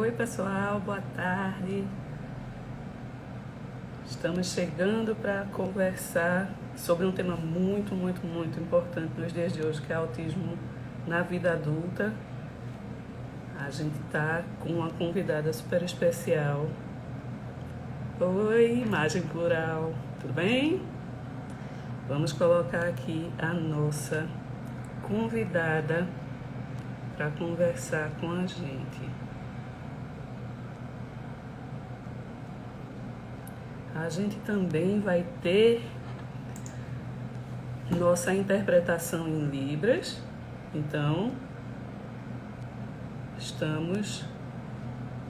Oi, pessoal, boa tarde. Estamos chegando para conversar sobre um tema muito importante nos dias de hoje, que é autismo na vida adulta. A gente está com uma convidada super especial. Oi, Imagem Plural, tudo bem? Vamos colocar aqui a nossa convidada para conversar com a gente. A gente também vai ter nossa interpretação em Libras, então estamos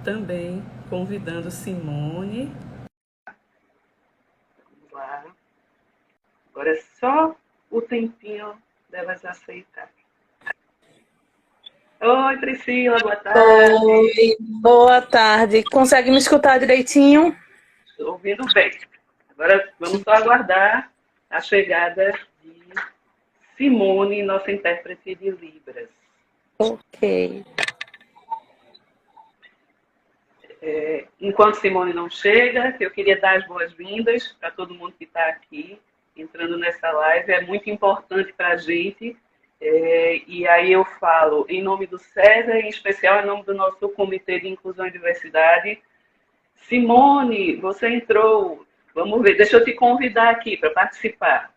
também convidando Simone. Vamos lá. Agora é só o tempinho delas aceitar. Oi, Priscila, boa tarde. Oi, boa tarde. Consegue me escutar direitinho? Estou ouvindo bem. Agora vamos só aguardar a chegada de Simone, nossa intérprete de Libras. Ok. Enquanto Simone não chega, eu queria dar as boas-vindas para todo mundo que está aqui, entrando nessa live. É muito importante para a gente. E aí eu falo em nome do César, em especial em nome do nosso Comitê de Inclusão e Diversidade. Simone, você entrou. Vamos ver, deixa eu te convidar aqui para participar.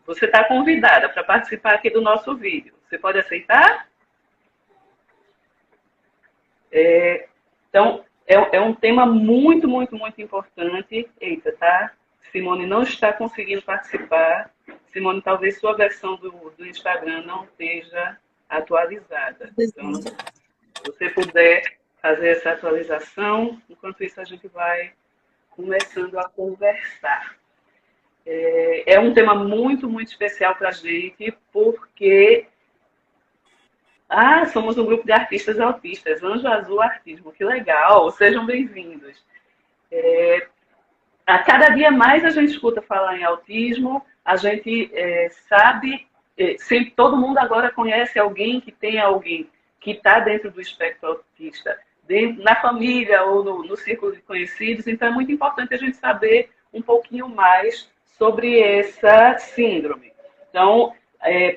Você está convidada para participar aqui do nosso vídeo. Você pode aceitar? Então, é um tema muito importante. Eita, tá? Simone não está conseguindo participar. Simone, talvez sua versão do Instagram não esteja atualizada. Então, se você puder fazer essa atualização, enquanto isso a gente vai começando a conversar. É um tema muito especial para a gente, porque somos um grupo de artistas autistas, Anjo Azul Artismo, que legal, sejam bem-vindos. A cada dia mais a gente escuta falar em autismo, a gente sabe, sempre, todo mundo agora conhece alguém que tem alguém que está dentro do espectro autista, na família ou no círculo de conhecidos, então é muito importante a gente saber um pouquinho mais sobre essa síndrome. Então,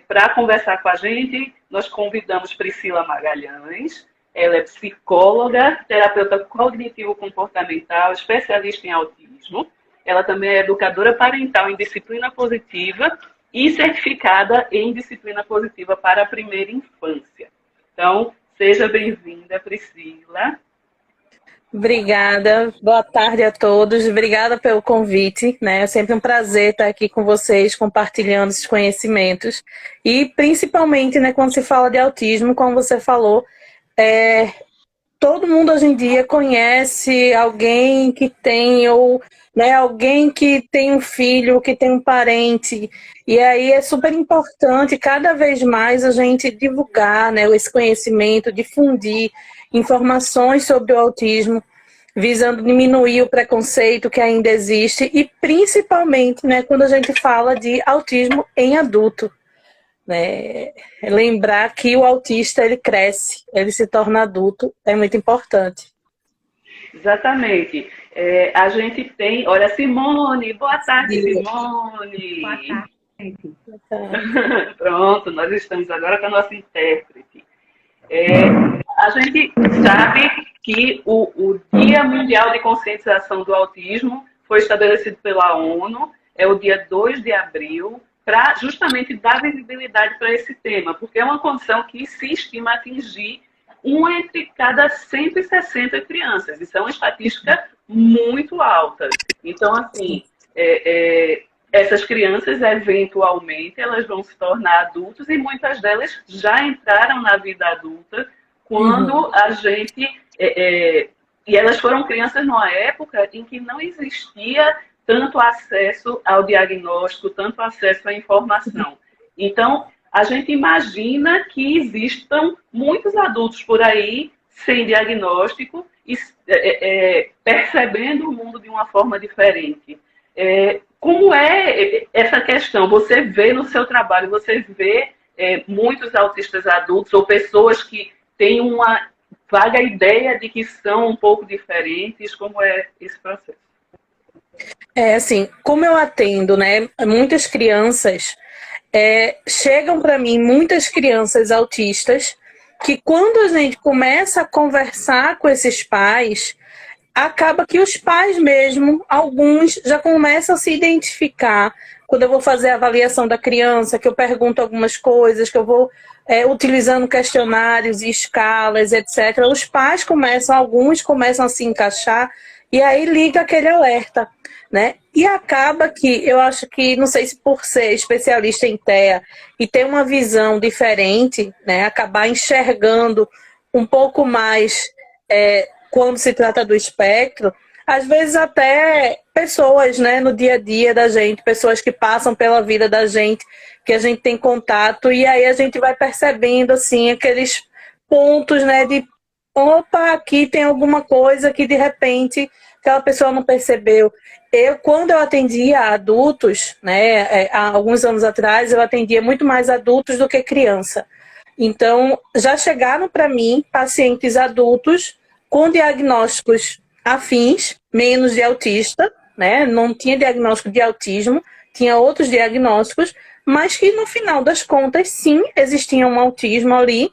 para conversar com a gente, nós convidamos Priscila Magalhães. Ela é psicóloga, terapeuta cognitivo-comportamental, especialista em autismo. Ela também é educadora parental em disciplina positiva e certificada em disciplina positiva para a primeira infância. Então, seja bem-vinda, Priscila. Obrigada, boa tarde a todos, obrigada pelo convite, né? É sempre um prazer estar aqui com vocês, compartilhando esses conhecimentos e principalmente, né, quando se fala de autismo, como você falou, todo mundo hoje em dia conhece alguém que tem, ou né, alguém que tem um filho, que tem um parente, e aí é super importante cada vez mais a gente divulgar, né, esse conhecimento, difundir informações sobre o autismo, visando diminuir o preconceito que ainda existe, e principalmente, né, quando a gente fala de autismo em adulto. Né? Lembrar que o autista ele cresce, ele se torna adulto, é muito importante. Exatamente. A gente tem, olha, Simone, boa tarde, Simone. Boa tarde. Pronto, nós estamos agora com a nossa intérprete. A gente sabe que o Dia Mundial de Conscientização do Autismo foi estabelecido pela ONU, é o dia 2 de abril, para justamente dar visibilidade para esse tema, porque é uma condição que se estima atingir uma entre cada 160 crianças. Isso é uma estatística muito alta. Então, assim, essas crianças, eventualmente, elas vão se tornar adultos e muitas delas já entraram na vida adulta quando a gente... e elas foram crianças numa época em que não existia tanto acesso ao diagnóstico, tanto acesso à informação. Então, a gente imagina que existam muitos adultos por aí sem diagnóstico e percebendo o mundo de uma forma diferente. Como é essa questão? Você vê no seu trabalho, você vê muitos autistas adultos ou pessoas que têm uma vaga ideia de que são um pouco diferentes? Como é esse processo? Assim, como eu atendo, né, muitas crianças, chegam para mim muitas crianças autistas que quando a gente começa a conversar com esses pais, acaba que os pais mesmo, alguns já começam a se identificar. Quando eu vou fazer a avaliação da criança, que eu pergunto algumas coisas, que eu vou utilizando questionários e escalas, etc. Os pais começam, alguns começam a se encaixar e aí liga aquele alerta, né? E acaba que, eu acho que, não sei se por ser especialista em TEA e ter uma visão diferente, né? Acabar enxergando um pouco mais quando se trata do espectro, às vezes até pessoas, né, no dia a dia da gente, pessoas que passam pela vida da gente, que a gente tem contato, e aí a gente vai percebendo, assim, aqueles pontos, né, de opa, aqui tem alguma coisa que de repente aquela pessoa não percebeu. Quando eu atendia adultos, né, há alguns anos atrás, eu atendia muito mais adultos do que criança. Então, já chegaram para mim pacientes adultos com diagnósticos afins, menos de autista, né? Não tinha diagnóstico de autismo, tinha outros diagnósticos, mas que no final das contas, sim, existia um autismo ali,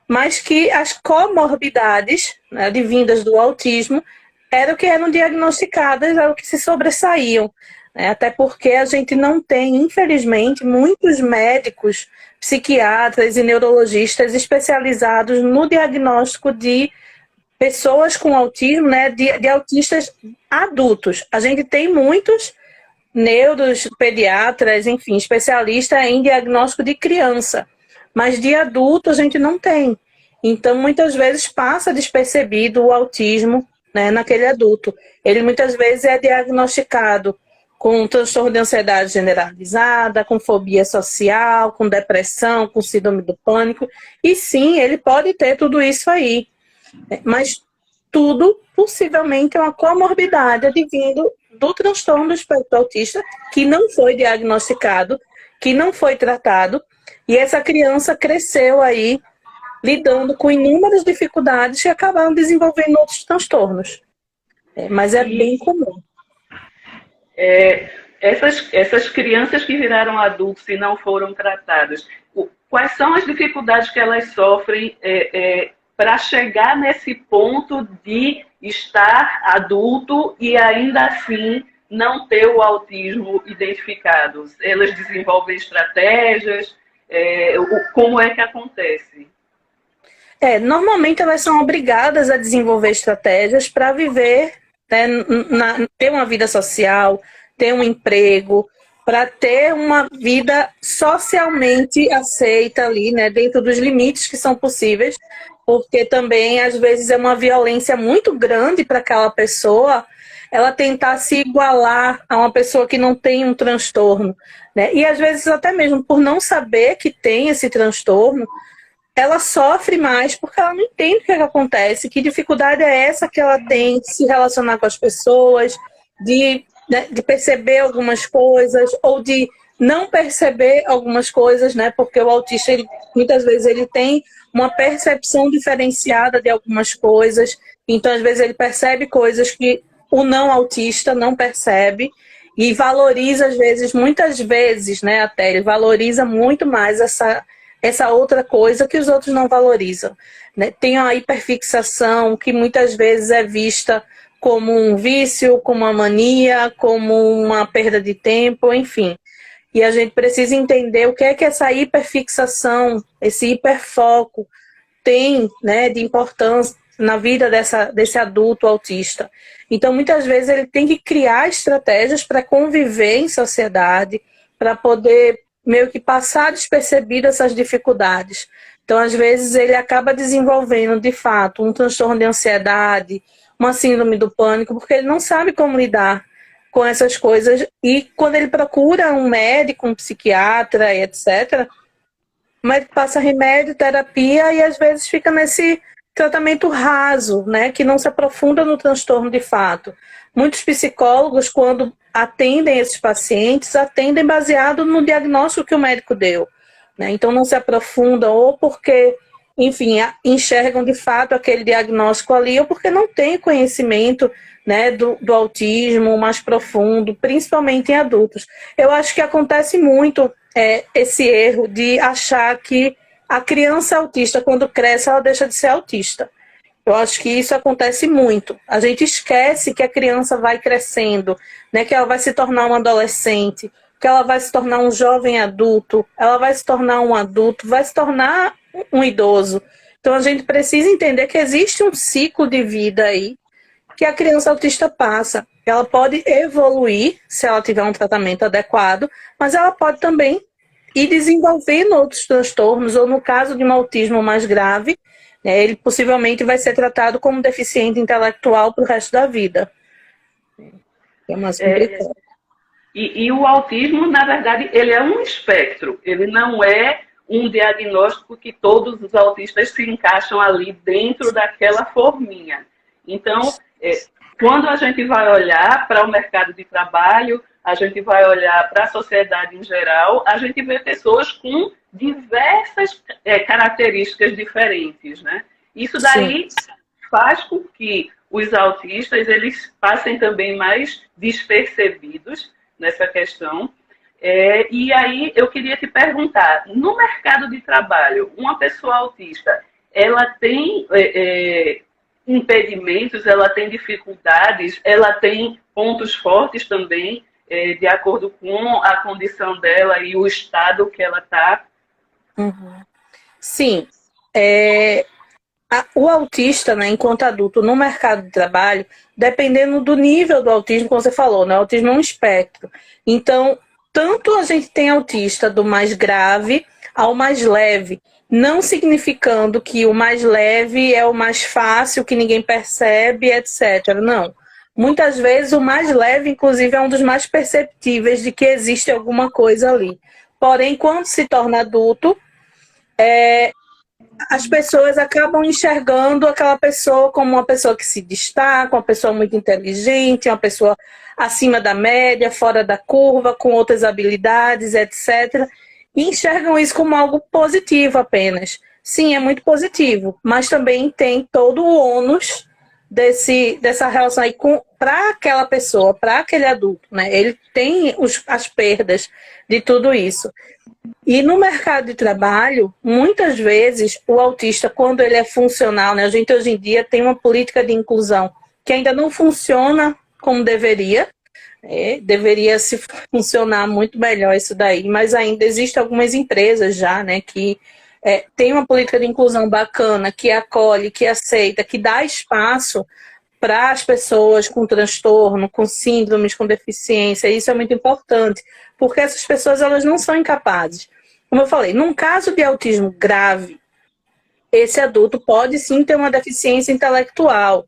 mas que as comorbidades, né, advindas do autismo eram que eram diagnosticadas, eram que se sobressaíam. Né? Até porque a gente não tem, infelizmente, muitos médicos, psiquiatras e neurologistas especializados no diagnóstico de pessoas com autismo, né, de autistas adultos. A gente tem muitos neuros, pediatras, enfim, especialistas em diagnóstico de criança, mas de adulto a gente não tem. Então, muitas vezes passa despercebido o autismo, né, naquele adulto. Ele muitas vezes é diagnosticado com transtorno de ansiedade generalizada, com fobia social, com depressão, com síndrome do pânico. E sim, ele pode ter tudo isso aí. Mas tudo possivelmente é uma comorbidade advindo do transtorno do espectro autista que não foi diagnosticado, que não foi tratado, e essa criança cresceu aí lidando com inúmeras dificuldades que acabaram desenvolvendo outros transtornos. Mas é bem comum. Essas crianças que viraram adultos e não foram tratadas, quais são as dificuldades que elas sofrem para chegar nesse ponto de estar adulto e ainda assim não ter o autismo identificado? Elas desenvolvem estratégias? Como é que acontece? Normalmente elas são obrigadas a desenvolver estratégias para viver, né, ter uma vida social, ter um emprego, para ter uma vida socialmente aceita ali, né, dentro dos limites que são possíveis, porque também, às vezes, é uma violência muito grande para aquela pessoa ela tentar se igualar a uma pessoa que não tem um transtorno, né? E, às vezes, até mesmo por não saber que tem esse transtorno, ela sofre mais porque ela não entende o que acontece, que dificuldade é essa que ela tem de se relacionar com as pessoas, de perceber algumas coisas, ou de não perceber algumas coisas, né? Porque o autista, muitas vezes, ele tem uma percepção diferenciada de algumas coisas, então, às vezes, ele percebe coisas que o não autista não percebe, e valoriza, às vezes, muitas vezes, né, até, ele valoriza muito mais essa outra coisa que os outros não valorizam. Né? Tem a hiperfixação, que muitas vezes é vista como um vício, como uma mania, como uma perda de tempo, enfim. E a gente precisa entender o que é que essa hiperfixação, esse hiperfoco tem, né, de importância na vida desse adulto autista. Então, muitas vezes, ele tem que criar estratégias para conviver em sociedade, para poder meio que passar despercebido essas dificuldades. Então, às vezes, ele acaba desenvolvendo, de fato, um transtorno de ansiedade, uma síndrome do pânico, porque ele não sabe como lidar com essas coisas. E quando ele procura um médico, um psiquiatra, etc., o médico passa remédio, terapia, e às vezes fica nesse tratamento raso, né, que não se aprofunda no transtorno de fato. Muitos psicólogos, quando atendem esses pacientes, atendem baseado no diagnóstico que o médico deu. Né? Então, não se aprofundam, ou porque enfim, enxergam de fato aquele diagnóstico ali, ou porque não têm conhecimento, né, do autismo mais profundo, principalmente em adultos. Eu acho que acontece muito esse erro de achar que a criança autista, quando cresce, ela deixa de ser autista. Eu acho que isso acontece muito. A gente esquece que a criança vai crescendo, né, que ela vai se tornar uma adolescente, que ela vai se tornar um jovem adulto, ela vai se tornar um adulto, vai se tornar um idoso. Então a gente precisa entender que existe um ciclo de vida aí que a criança autista passa. Ela pode evoluir se ela tiver um tratamento adequado, mas ela pode também ir desenvolvendo outros transtornos, ou no caso de um autismo mais grave, né, ele possivelmente vai ser tratado como deficiente intelectual para o resto da vida. É mais complicado. E o autismo, na verdade, ele é um espectro. Ele não é um diagnóstico que todos os autistas se encaixam ali dentro daquela forminha. Então, quando a gente vai olhar para o mercado de trabalho, a gente vai olhar para a sociedade em geral, a gente vê pessoas com diversas características diferentes, né? Isso daí faz com que os autistas eles passem também mais despercebidos nessa questão. E aí eu queria te perguntar, no mercado de trabalho, uma pessoa autista, ela tem impedimentos, ela tem dificuldades, ela tem pontos fortes também, de acordo com a condição dela e o estado que ela está? Uhum. Sim. O autista, né, enquanto adulto, no mercado de trabalho, dependendo do nível do autismo, como você falou, né, o autismo é um espectro. Então, tanto a gente tem autista do mais grave ao mais leve, não significando que o mais leve é o mais fácil, que ninguém percebe, etc. Não. Muitas vezes o mais leve, inclusive, é um dos mais perceptíveis de que existe alguma coisa ali. Porém, quando se torna adulto, as pessoas acabam enxergando aquela pessoa como uma pessoa que se destaca, uma pessoa muito inteligente, uma pessoa acima da média, fora da curva, com outras habilidades, etc. E enxergam isso como algo positivo apenas. Sim, é muito positivo, mas também tem todo o ônus dessa relação aí para aquela pessoa, para aquele adulto, né? Ele tem as perdas de tudo isso. E no mercado de trabalho, muitas vezes, o autista, quando ele é funcional, né? A gente hoje em dia tem uma política de inclusão que ainda não funciona como deveria. Deveria se funcionar muito melhor isso daí, mas ainda existem algumas empresas já, né, que tem uma política de inclusão bacana, que acolhe, que aceita, que dá espaço para as pessoas com transtorno, com síndromes, com deficiência. Isso é muito importante, porque essas pessoas elas não são incapazes. Como eu falei, num caso de autismo grave, esse adulto pode sim ter uma deficiência intelectual.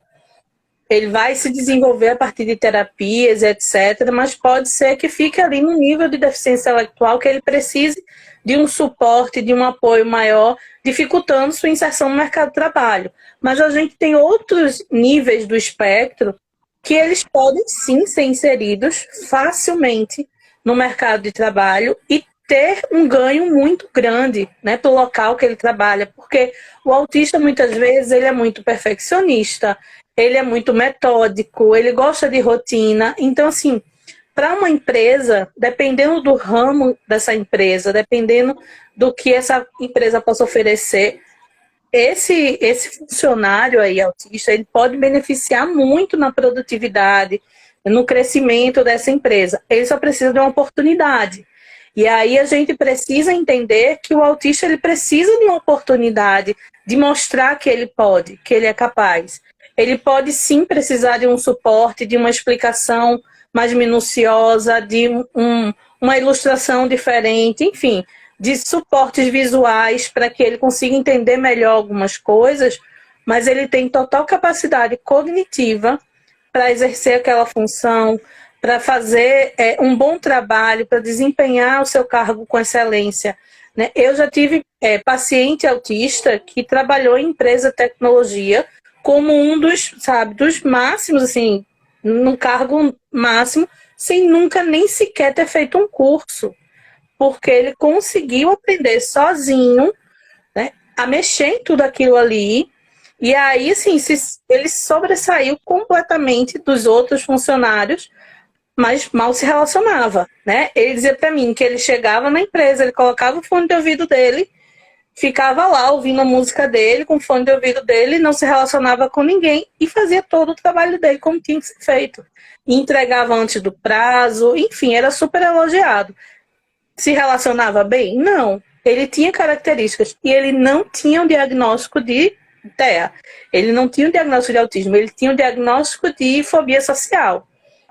Ele vai se desenvolver a partir de terapias, etc., mas pode ser que fique ali no nível de deficiência intelectual que ele precise de um suporte, de um apoio maior, dificultando sua inserção no mercado de trabalho. Mas a gente tem outros níveis do espectro que eles podem sim ser inseridos facilmente no mercado de trabalho e ter um ganho muito grande, né, para o local que ele trabalha, porque o autista muitas vezes ele é muito perfeccionista, ele é muito metódico, ele gosta de rotina. Então, assim, para uma empresa, dependendo do ramo dessa empresa, dependendo do que essa empresa possa oferecer, esse funcionário aí autista, ele pode beneficiar muito na produtividade, no crescimento dessa empresa. Ele só precisa de uma oportunidade. E aí a gente precisa entender que o autista ele precisa de uma oportunidade de mostrar que ele pode, que ele é capaz. Ele pode sim precisar de um suporte, de uma explicação mais minuciosa, de uma ilustração diferente, enfim, de suportes visuais para que ele consiga entender melhor algumas coisas, mas ele tem total capacidade cognitiva para exercer aquela função, para fazer um bom trabalho, para desempenhar o seu cargo com excelência. Né? Eu já tive paciente autista que trabalhou em empresa de tecnologia como um dos máximos, assim, no cargo máximo, sem nunca nem sequer ter feito um curso, porque ele conseguiu aprender sozinho, né, a mexer em tudo aquilo ali. E aí, assim, ele sobressaiu completamente dos outros funcionários, mas mal se relacionava, né? Ele dizia para mim que ele chegava na empresa, ele colocava o fone de ouvido dele, ficava lá ouvindo a música dele, com o fone de ouvido dele, não se relacionava com ninguém e fazia todo o trabalho dele como tinha que ser feito. E entregava antes do prazo, enfim, era super elogiado. Se relacionava bem? Não. Ele tinha características e ele não tinha um diagnóstico de TEA. Ele não tinha um diagnóstico de autismo, ele tinha um diagnóstico de fobia social.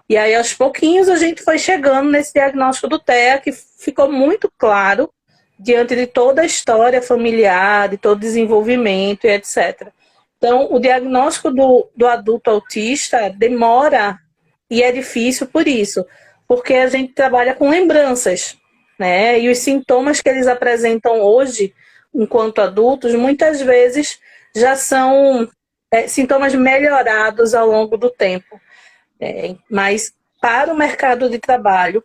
E aí, aos pouquinhos, a gente foi chegando nesse diagnóstico do TEA, que ficou muito claro diante de toda a história familiar, de todo o desenvolvimento e etc. Então, o diagnóstico do adulto autista demora e é difícil por isso, porque a gente trabalha com lembranças, né? E os sintomas que eles apresentam hoje, enquanto adultos, muitas vezes já são sintomas melhorados ao longo do tempo. Mas para o mercado de trabalho,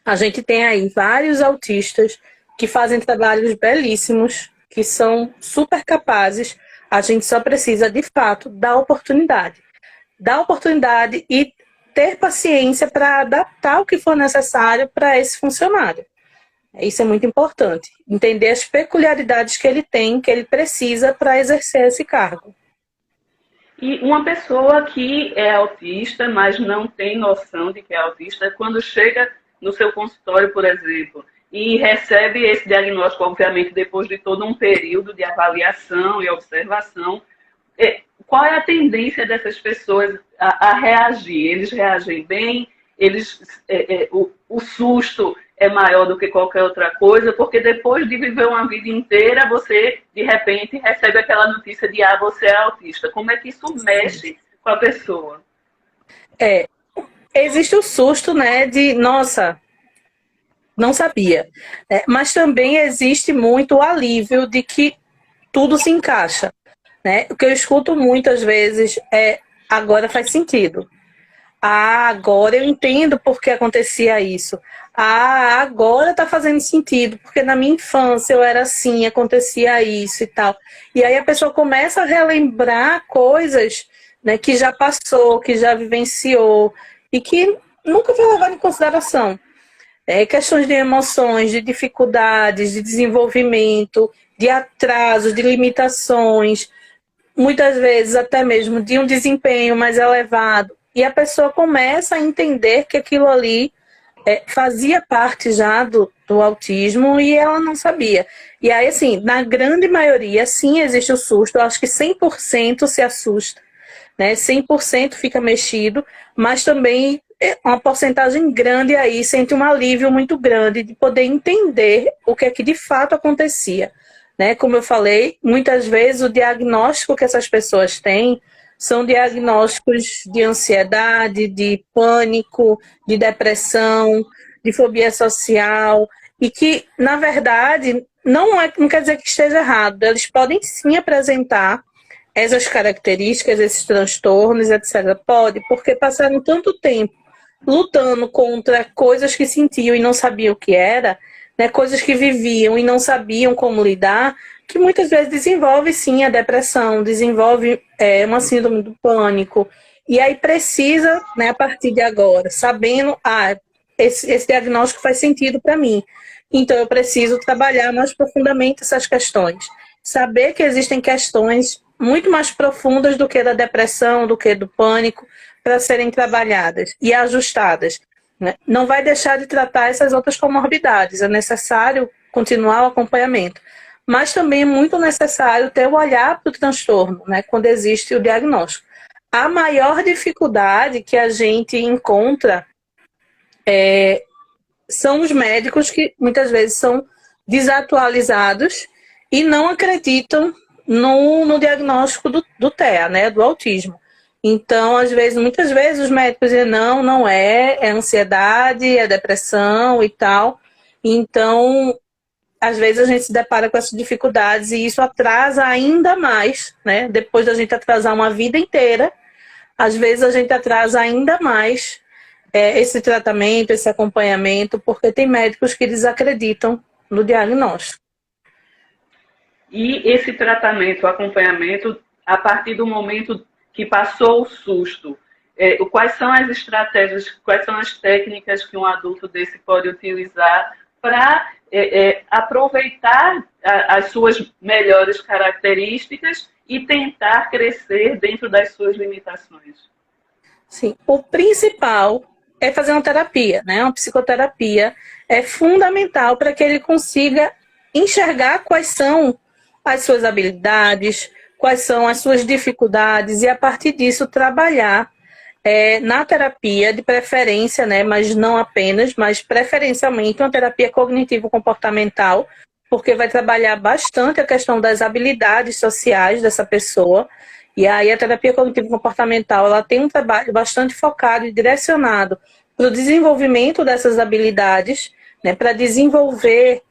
a gente tem aí vários autistas que fazem trabalhos belíssimos, que são super capazes. A gente só precisa, de fato, dar oportunidade. Dar oportunidade e ter paciência para adaptar o que for necessário para esse funcionário. Isso é muito importante. Entender as peculiaridades que ele tem, que ele precisa para exercer esse cargo. E uma pessoa que é autista, mas não tem noção de que é autista, quando chega no seu consultório, por exemplo, e recebe esse diagnóstico, obviamente, depois de todo um período de avaliação e observação, qual é a tendência dessas pessoas a reagir? Eles reagem bem? O susto é maior do que qualquer outra coisa, porque depois de viver uma vida inteira, você, de repente, recebe aquela notícia de você é autista. Como é que isso mexe com a pessoa? Existe o susto, né, de, nossa, não sabia. Mas também existe muito o alívio de que tudo se encaixa. Né? O que eu escuto muitas vezes é, agora faz sentido. Agora eu entendo por que acontecia isso. Agora está fazendo sentido, porque na minha infância eu era assim, acontecia isso e tal. E aí a pessoa começa a relembrar coisas, né, que já passou, que já vivenciou e que nunca foi levado em consideração. Questões de emoções, de dificuldades, de desenvolvimento, de atrasos, de limitações, muitas vezes até mesmo de um desempenho mais elevado. E a pessoa começa a entender que aquilo ali fazia parte já do autismo e ela não sabia. E aí, assim, na grande maioria, sim, existe o susto. Eu acho que 100% se assusta, né? 100% fica mexido, mas também uma porcentagem grande aí sente um alívio muito grande de poder entender o que é que de fato acontecia. Né? Como eu falei, muitas vezes o diagnóstico que essas pessoas têm são diagnósticos de ansiedade, de pânico, de depressão, de fobia social, e que, na verdade, não quer dizer que esteja errado. Eles podem sim apresentar essas características, esses transtornos, etc. Pode, porque passaram tanto tempo lutando contra coisas que sentiam e não sabiam o que era, né, coisas que viviam e não sabiam como lidar, que muitas vezes desenvolve sim a depressão, desenvolve uma síndrome do pânico. E aí precisa, né, a partir de agora, sabendo, esse diagnóstico faz sentido para mim. Então eu preciso trabalhar mais profundamente essas questões. Saber que existem questões muito mais profundas do que da depressão, do que do pânico, para serem trabalhadas e ajustadas. Né? Não vai deixar de tratar essas outras comorbidades, é necessário continuar o acompanhamento. Mas também é muito necessário ter o olhar para o transtorno, né, quando existe o diagnóstico. A maior dificuldade que a gente encontra são os médicos que muitas vezes são desatualizados e não acreditam no diagnóstico do TEA, né, do autismo. Então, muitas vezes os médicos dizem, não é ansiedade, é depressão e tal. Então, às vezes a gente se depara com essas dificuldades e isso atrasa ainda mais, né? Depois da gente atrasar uma vida inteira, às vezes a gente atrasa ainda mais esse tratamento, esse acompanhamento, porque tem médicos que desacreditam no diagnóstico. e esse tratamento, o acompanhamento, a partir do momento que passou o susto, quais são as estratégias, quais são as técnicas que um adulto desse pode utilizar para aproveitar as suas melhores características e tentar crescer dentro das suas limitações? Sim, o principal é fazer uma terapia, né? Uma psicoterapia é fundamental para que ele consiga enxergar quais são as suas habilidades, quais são as suas dificuldades e, a partir disso, trabalhar na terapia, de preferência, né? Mas não apenas, mas preferencialmente uma terapia cognitivo-comportamental, porque vai trabalhar bastante a questão das habilidades sociais dessa pessoa. E aí a terapia cognitivo-comportamental, ela tem um trabalho bastante focado e direcionado para o desenvolvimento dessas habilidades, né, para desenvolver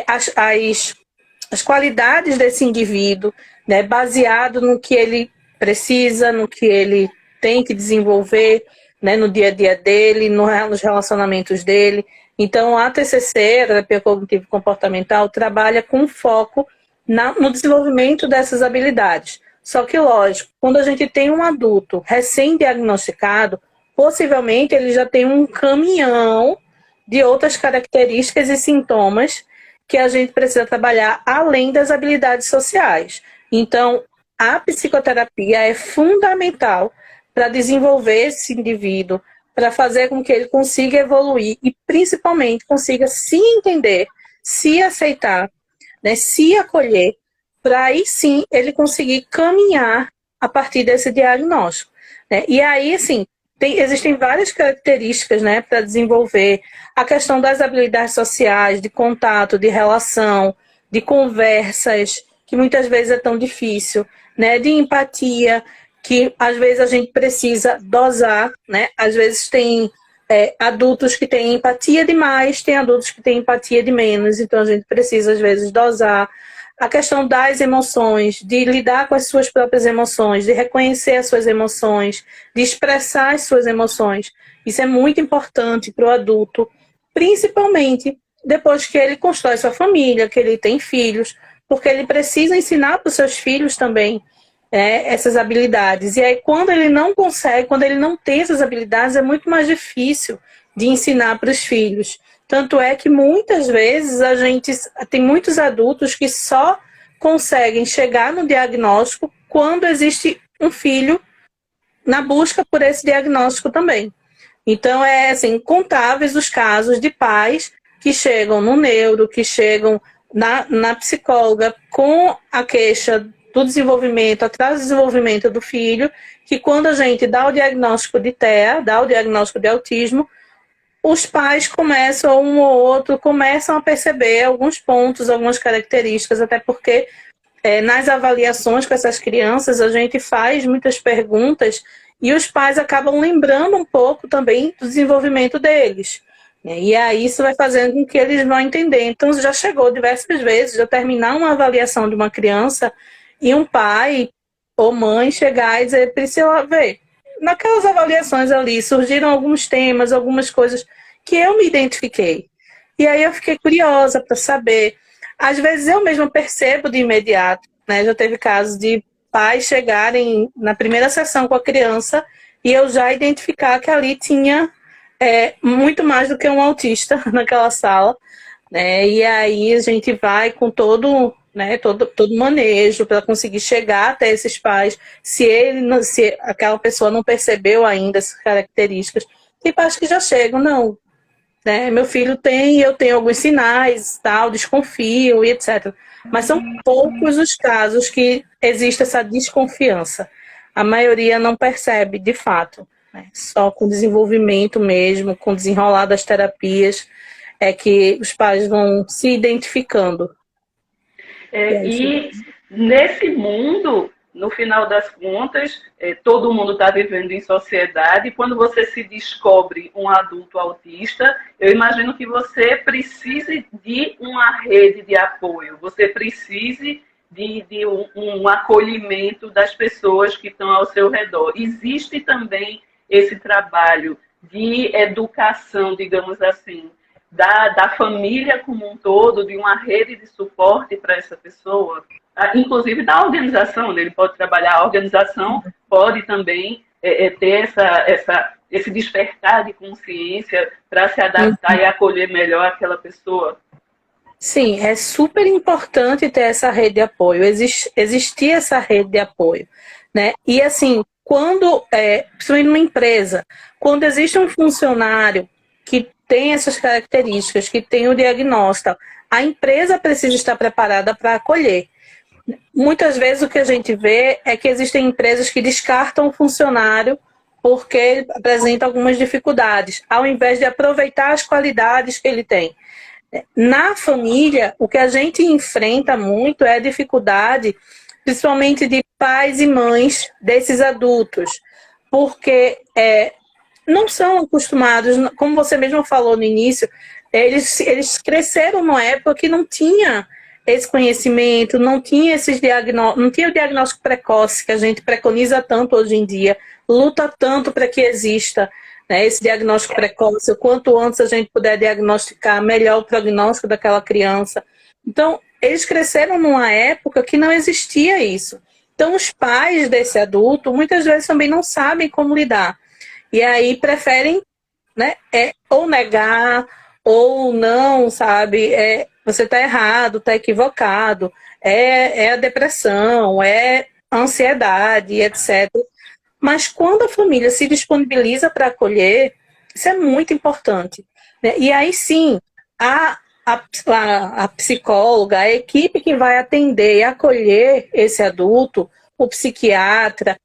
as qualidades desse indivíduo, né, baseado no que ele precisa, no que ele tem que desenvolver, né, no dia a dia dele, nos relacionamentos dele. Então, a TCC, a terapia cognitivo-comportamental, trabalha com foco no desenvolvimento dessas habilidades. Só que, lógico, quando a gente tem um adulto recém-diagnosticado, possivelmente ele já tem um caminhão de outras características e sintomas que a gente precisa trabalhar além das habilidades sociais. Então, a psicoterapia é fundamental para desenvolver esse indivíduo, para fazer com que ele consiga evoluir e, principalmente, consiga se entender, se aceitar, né, se acolher, para aí sim ele conseguir caminhar a partir desse diagnóstico, né? E aí, assim, existem várias características, né, para desenvolver a questão das habilidades sociais, de contato, de relação, de conversas, que muitas vezes é tão difícil, né, de empatia, que às vezes a gente precisa dosar, né? Às vezes tem adultos que têm empatia demais, tem adultos que têm empatia de menos, então a gente precisa às vezes dosar. A questão das emoções, de lidar com as suas próprias emoções, de reconhecer as suas emoções, de expressar as suas emoções. Isso é muito importante para o adulto, principalmente depois que ele constrói sua família, que ele tem filhos, porque ele precisa ensinar para os seus filhos também essas habilidades. E aí, quando ele não consegue, quando ele não tem essas habilidades, é muito mais difícil de ensinar para os filhos. Tanto é que muitas vezes a gente tem muitos adultos que só conseguem chegar no diagnóstico quando existe um filho na busca por esse diagnóstico também. Então, assim, incontáveis os casos de pais que chegam no neuro, que chegam na psicóloga com a queixa do desenvolvimento, atrás do desenvolvimento do filho, que quando a gente dá o diagnóstico de TEA, dá o diagnóstico de autismo, os pais começam, um ou outro, começam a perceber alguns pontos, algumas características, até porque nas avaliações com essas crianças a gente faz muitas perguntas e os pais acabam lembrando um pouco também do desenvolvimento deles. E aí isso vai fazendo com que eles vão entender. Então já chegou diversas vezes de eu terminar uma avaliação de uma criança e um pai ou mãe chegar e dizer, Priscila, vê, naquelas avaliações ali surgiram alguns temas, algumas coisas que eu me identifiquei. E aí eu fiquei curiosa para saber. Às vezes eu mesma percebo de imediato, né? Já teve casos de pais chegarem na primeira sessão com a criança e eu já identificar que ali tinha muito mais do que um autista naquela sala, né? E aí a gente vai com todo manejo para conseguir chegar até esses pais, se aquela pessoa não percebeu ainda essas características. Tem pais que já chegam, não, né? Meu filho eu tenho alguns sinais, tal, desconfio e etc. Mas são poucos os casos que existe essa desconfiança. A maioria não percebe, de fato, né? Só com desenvolvimento mesmo, com desenrolar das terapias, é que os pais vão se identificando. E nesse mundo, no final das contas, todo mundo está vivendo em sociedade. E quando você se descobre um adulto autista, eu imagino que você precise de uma rede de apoio, você precise de um acolhimento das pessoas que estão ao seu redor. Existe também esse trabalho de educação, digamos assim, da família como um todo, de uma rede de suporte para essa pessoa? inclusive da organização, né? Ele pode trabalhar, a organização pode também ter esse despertar de consciência para se adaptar e acolher melhor aquela pessoa. Sim, é super importante ter essa rede de apoio, existir essa rede de apoio, né? E assim, quando, principalmente numa empresa, quando existe um funcionário que tem essas características, que tem o diagnóstico, a empresa precisa estar preparada para acolher. Muitas vezes o que a gente vê é que existem empresas que descartam o funcionário porque ele apresenta algumas dificuldades, ao invés de aproveitar as qualidades que ele tem. Na família, o que a gente enfrenta muito é a dificuldade, principalmente de pais e mães desses adultos, porque não são acostumados, como você mesmo falou no início, eles cresceram numa época que não tinha esse conhecimento, não tinha não tinha o diagnóstico precoce que a gente preconiza tanto hoje em dia, luta tanto para que exista, né, esse diagnóstico precoce, o quanto antes a gente puder diagnosticar, melhor o prognóstico daquela criança. Então, eles cresceram numa época que não existia isso. Então, os pais desse adulto, muitas vezes também não sabem como lidar. E aí preferem, né, ou negar, ou não, sabe? Você está errado, está equivocado. É a depressão, é a ansiedade, etc. Mas quando a família se disponibiliza para acolher, isso é muito importante, né? E aí sim, a psicóloga, a equipe que vai atender e acolher esse adulto, o psiquiatra,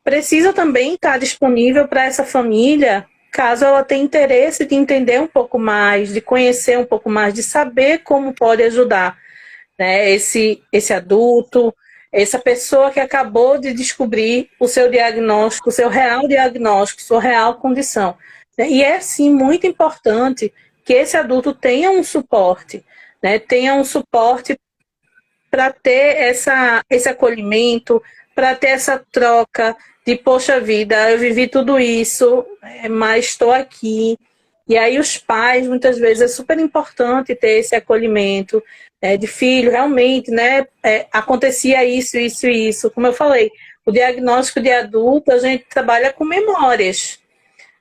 precisa também estar disponível para essa família, caso ela tenha interesse de entender um pouco mais, de conhecer um pouco mais, de saber como pode ajudar, né, esse adulto, essa pessoa que acabou de descobrir o seu diagnóstico, o seu real diagnóstico, sua real condição. E é, sim, muito importante que esse adulto tenha um suporte, né, tenha um suporte para ter esse acolhimento, para ter essa troca de, poxa vida, eu vivi tudo isso, mas estou aqui. E aí os pais, muitas vezes, é super importante ter esse acolhimento de filho, realmente, né? Acontecia isso, isso e isso. Como eu falei, o diagnóstico de adulto, a gente trabalha com memórias.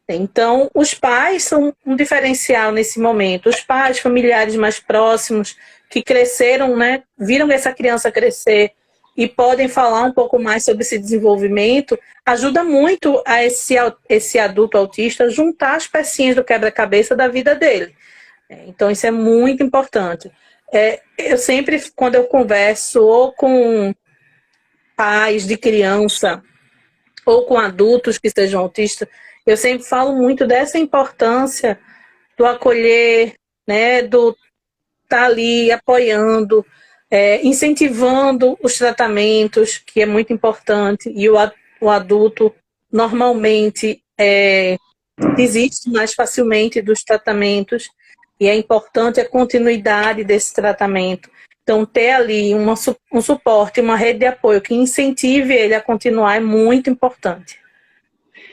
Então, os pais são um diferencial nesse momento. Os pais, familiares mais próximos, que cresceram, né? Viram essa criança crescer e podem falar um pouco mais sobre esse desenvolvimento, ajuda muito a esse adulto autista juntar as pecinhas do quebra-cabeça da vida dele. Então, isso é muito importante. Eu sempre, quando eu converso ou com pais de criança ou com adultos que sejam autistas, eu sempre falo muito dessa importância do acolher, né, do estar ali apoiando, incentivando os tratamentos, que é muito importante, e o adulto normalmente desiste mais facilmente dos tratamentos, e é importante a continuidade desse tratamento. Então, ter ali um suporte, uma rede de apoio que incentive ele a continuar é muito importante.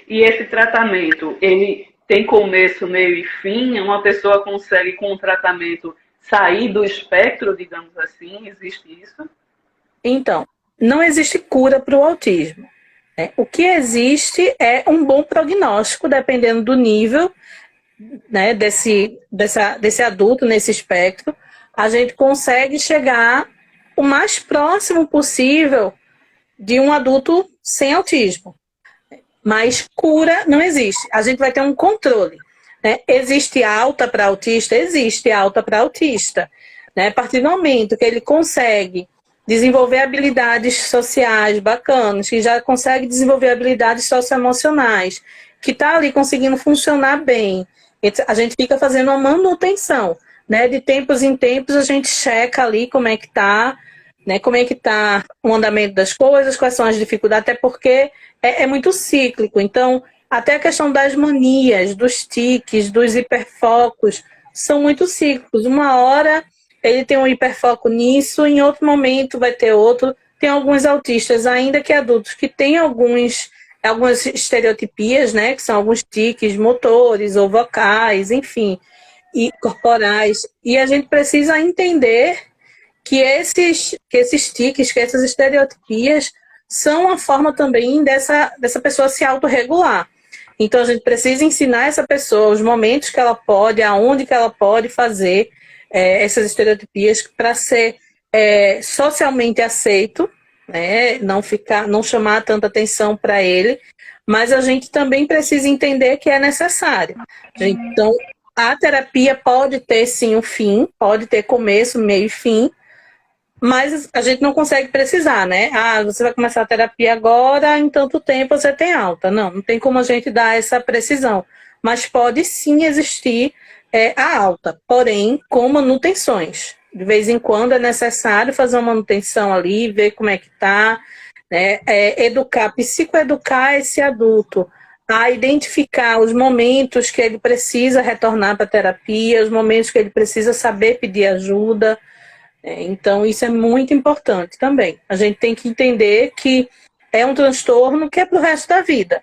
E esse tratamento, ele tem começo, meio e fim? Uma pessoa consegue, com o tratamento, sair do espectro, digamos assim? Existe isso? Então, não existe cura para o autismo. O que existe é um bom prognóstico, dependendo do nível, né, desse adulto nesse espectro. A gente consegue chegar o mais próximo possível de um adulto sem autismo. Mas cura não existe. A gente vai ter um controle. Né? Existe alta para autista? Existe alta para autista. Né? A partir do momento que ele consegue desenvolver habilidades sociais bacanas, que já consegue desenvolver habilidades socioemocionais, que está ali conseguindo funcionar bem, a gente fica fazendo uma manutenção. Né? De tempos em tempos a gente checa ali como é que está, né? Como é que está o andamento das coisas, quais são as dificuldades, até porque é muito cíclico. Então, até a questão das manias, dos tiques, dos hiperfocos, são muito cíclicos. Uma hora ele tem um hiperfoco nisso, em outro momento vai ter outro. Tem alguns autistas, ainda que adultos, que têm algumas estereotipias, né? Que são alguns tiques motores ou vocais, enfim, e corporais. E a gente precisa entender que esses tiques, que essas estereotipias são uma forma também dessa pessoa se autorregular. Então, a gente precisa ensinar essa pessoa os momentos que ela pode, aonde que ela pode fazer essas estereotipias para ser socialmente aceito, né? Não chamar tanta atenção para ele, mas a gente também precisa entender que é necessário. Então, a terapia pode ter, sim, um fim, pode ter começo, meio e fim, mas a gente não consegue precisar, né? Ah, você vai começar a terapia agora, em tanto tempo você tem alta. Não tem como a gente dar essa precisão. Mas pode sim existir a alta, porém com manutenções. De vez em quando é necessário fazer uma manutenção ali, ver como é que tá, né? Psicoeducar esse adulto a identificar os momentos que ele precisa retornar para a terapia, os momentos que ele precisa saber pedir ajuda. Então, isso é muito importante também. A gente tem que entender que é um transtorno que é para o resto da vida.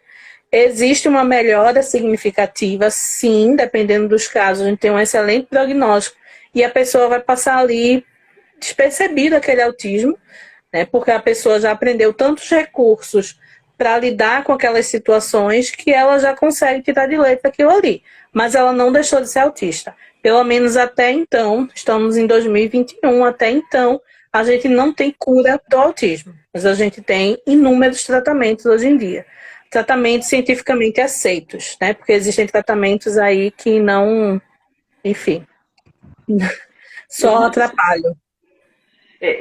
Existe uma melhora significativa, sim, dependendo dos casos. A gente tem um excelente prognóstico e a pessoa vai passar ali despercebido aquele autismo, né, porque a pessoa já aprendeu tantos recursos para lidar com aquelas situações que ela já consegue tirar de letra aquilo ali. Mas ela não deixou de ser autista. Pelo menos até então, estamos em 2021, até então, a gente não tem cura do autismo. Mas a gente tem inúmeros tratamentos hoje em dia. Tratamentos cientificamente aceitos, né? Porque existem tratamentos aí que não, enfim, só atrapalham.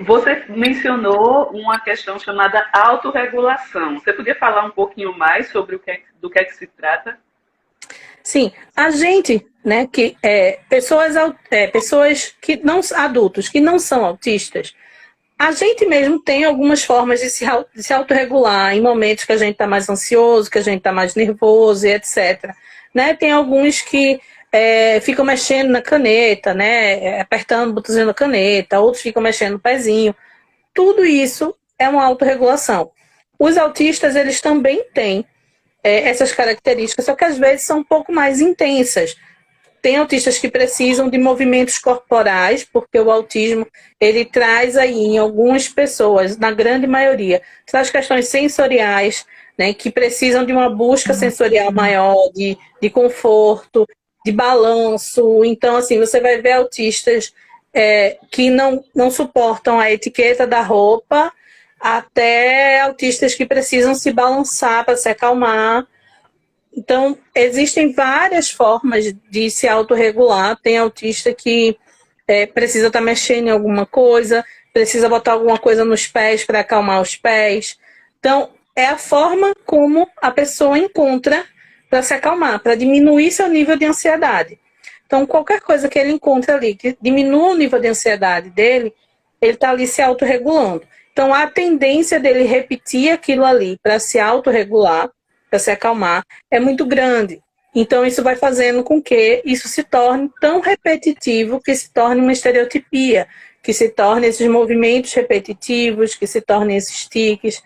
Você mencionou uma questão chamada autorregulação. Você podia falar um pouquinho mais sobre do que é que se trata? Sim, a gente, né, que pessoas que não adultos que não são autistas, a gente mesmo tem algumas formas de se autorregular em momentos que a gente está mais ansioso, que a gente está mais nervoso e etc. Né? Tem alguns que ficam mexendo na caneta, né, apertando o botãozinho da caneta, outros ficam mexendo no pezinho. Tudo isso é uma autorregulação. Os autistas, eles também têm essas características, só que às vezes são um pouco mais intensas. Tem autistas que precisam de movimentos corporais, porque o autismo, ele traz aí em algumas pessoas, na grande maioria, traz questões sensoriais, né, que precisam de uma busca sensorial maior, de conforto, de balanço. Então, assim, você vai ver autistas que não suportam a etiqueta da roupa, até autistas que precisam se balançar para se acalmar. Então, existem várias formas de se autorregular. Tem autista que precisa estar mexendo em alguma coisa, precisa botar alguma coisa nos pés para acalmar os pés. Então, é a forma como a pessoa encontra para se acalmar, para diminuir seu nível de ansiedade. Então, qualquer coisa que ele encontre ali que diminua o nível de ansiedade dele, ele está ali se autorregulando. Então, a tendência dele repetir aquilo ali para se autorregular, para se acalmar, é muito grande. Então, isso vai fazendo com que isso se torne tão repetitivo que se torne uma estereotipia, que se torne esses movimentos repetitivos, que se tornem esses tiques.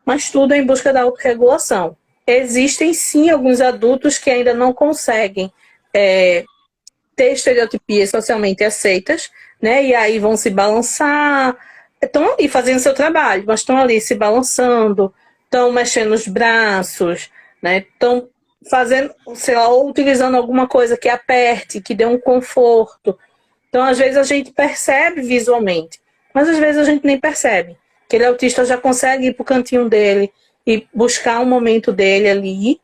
Mas tudo em busca da autorregulação. Existem, sim, alguns adultos que ainda não conseguem ter estereotipias socialmente aceitas, né? E aí vão se balançar, estão ali fazendo seu trabalho, mas estão ali se balançando, estão mexendo os braços, né? Estão fazendo, sei lá, ou utilizando alguma coisa que aperte, que dê um conforto. Então, às vezes, a gente percebe visualmente, mas às vezes a gente nem percebe. Aquele autista já consegue ir para o cantinho dele e buscar um momento dele ali,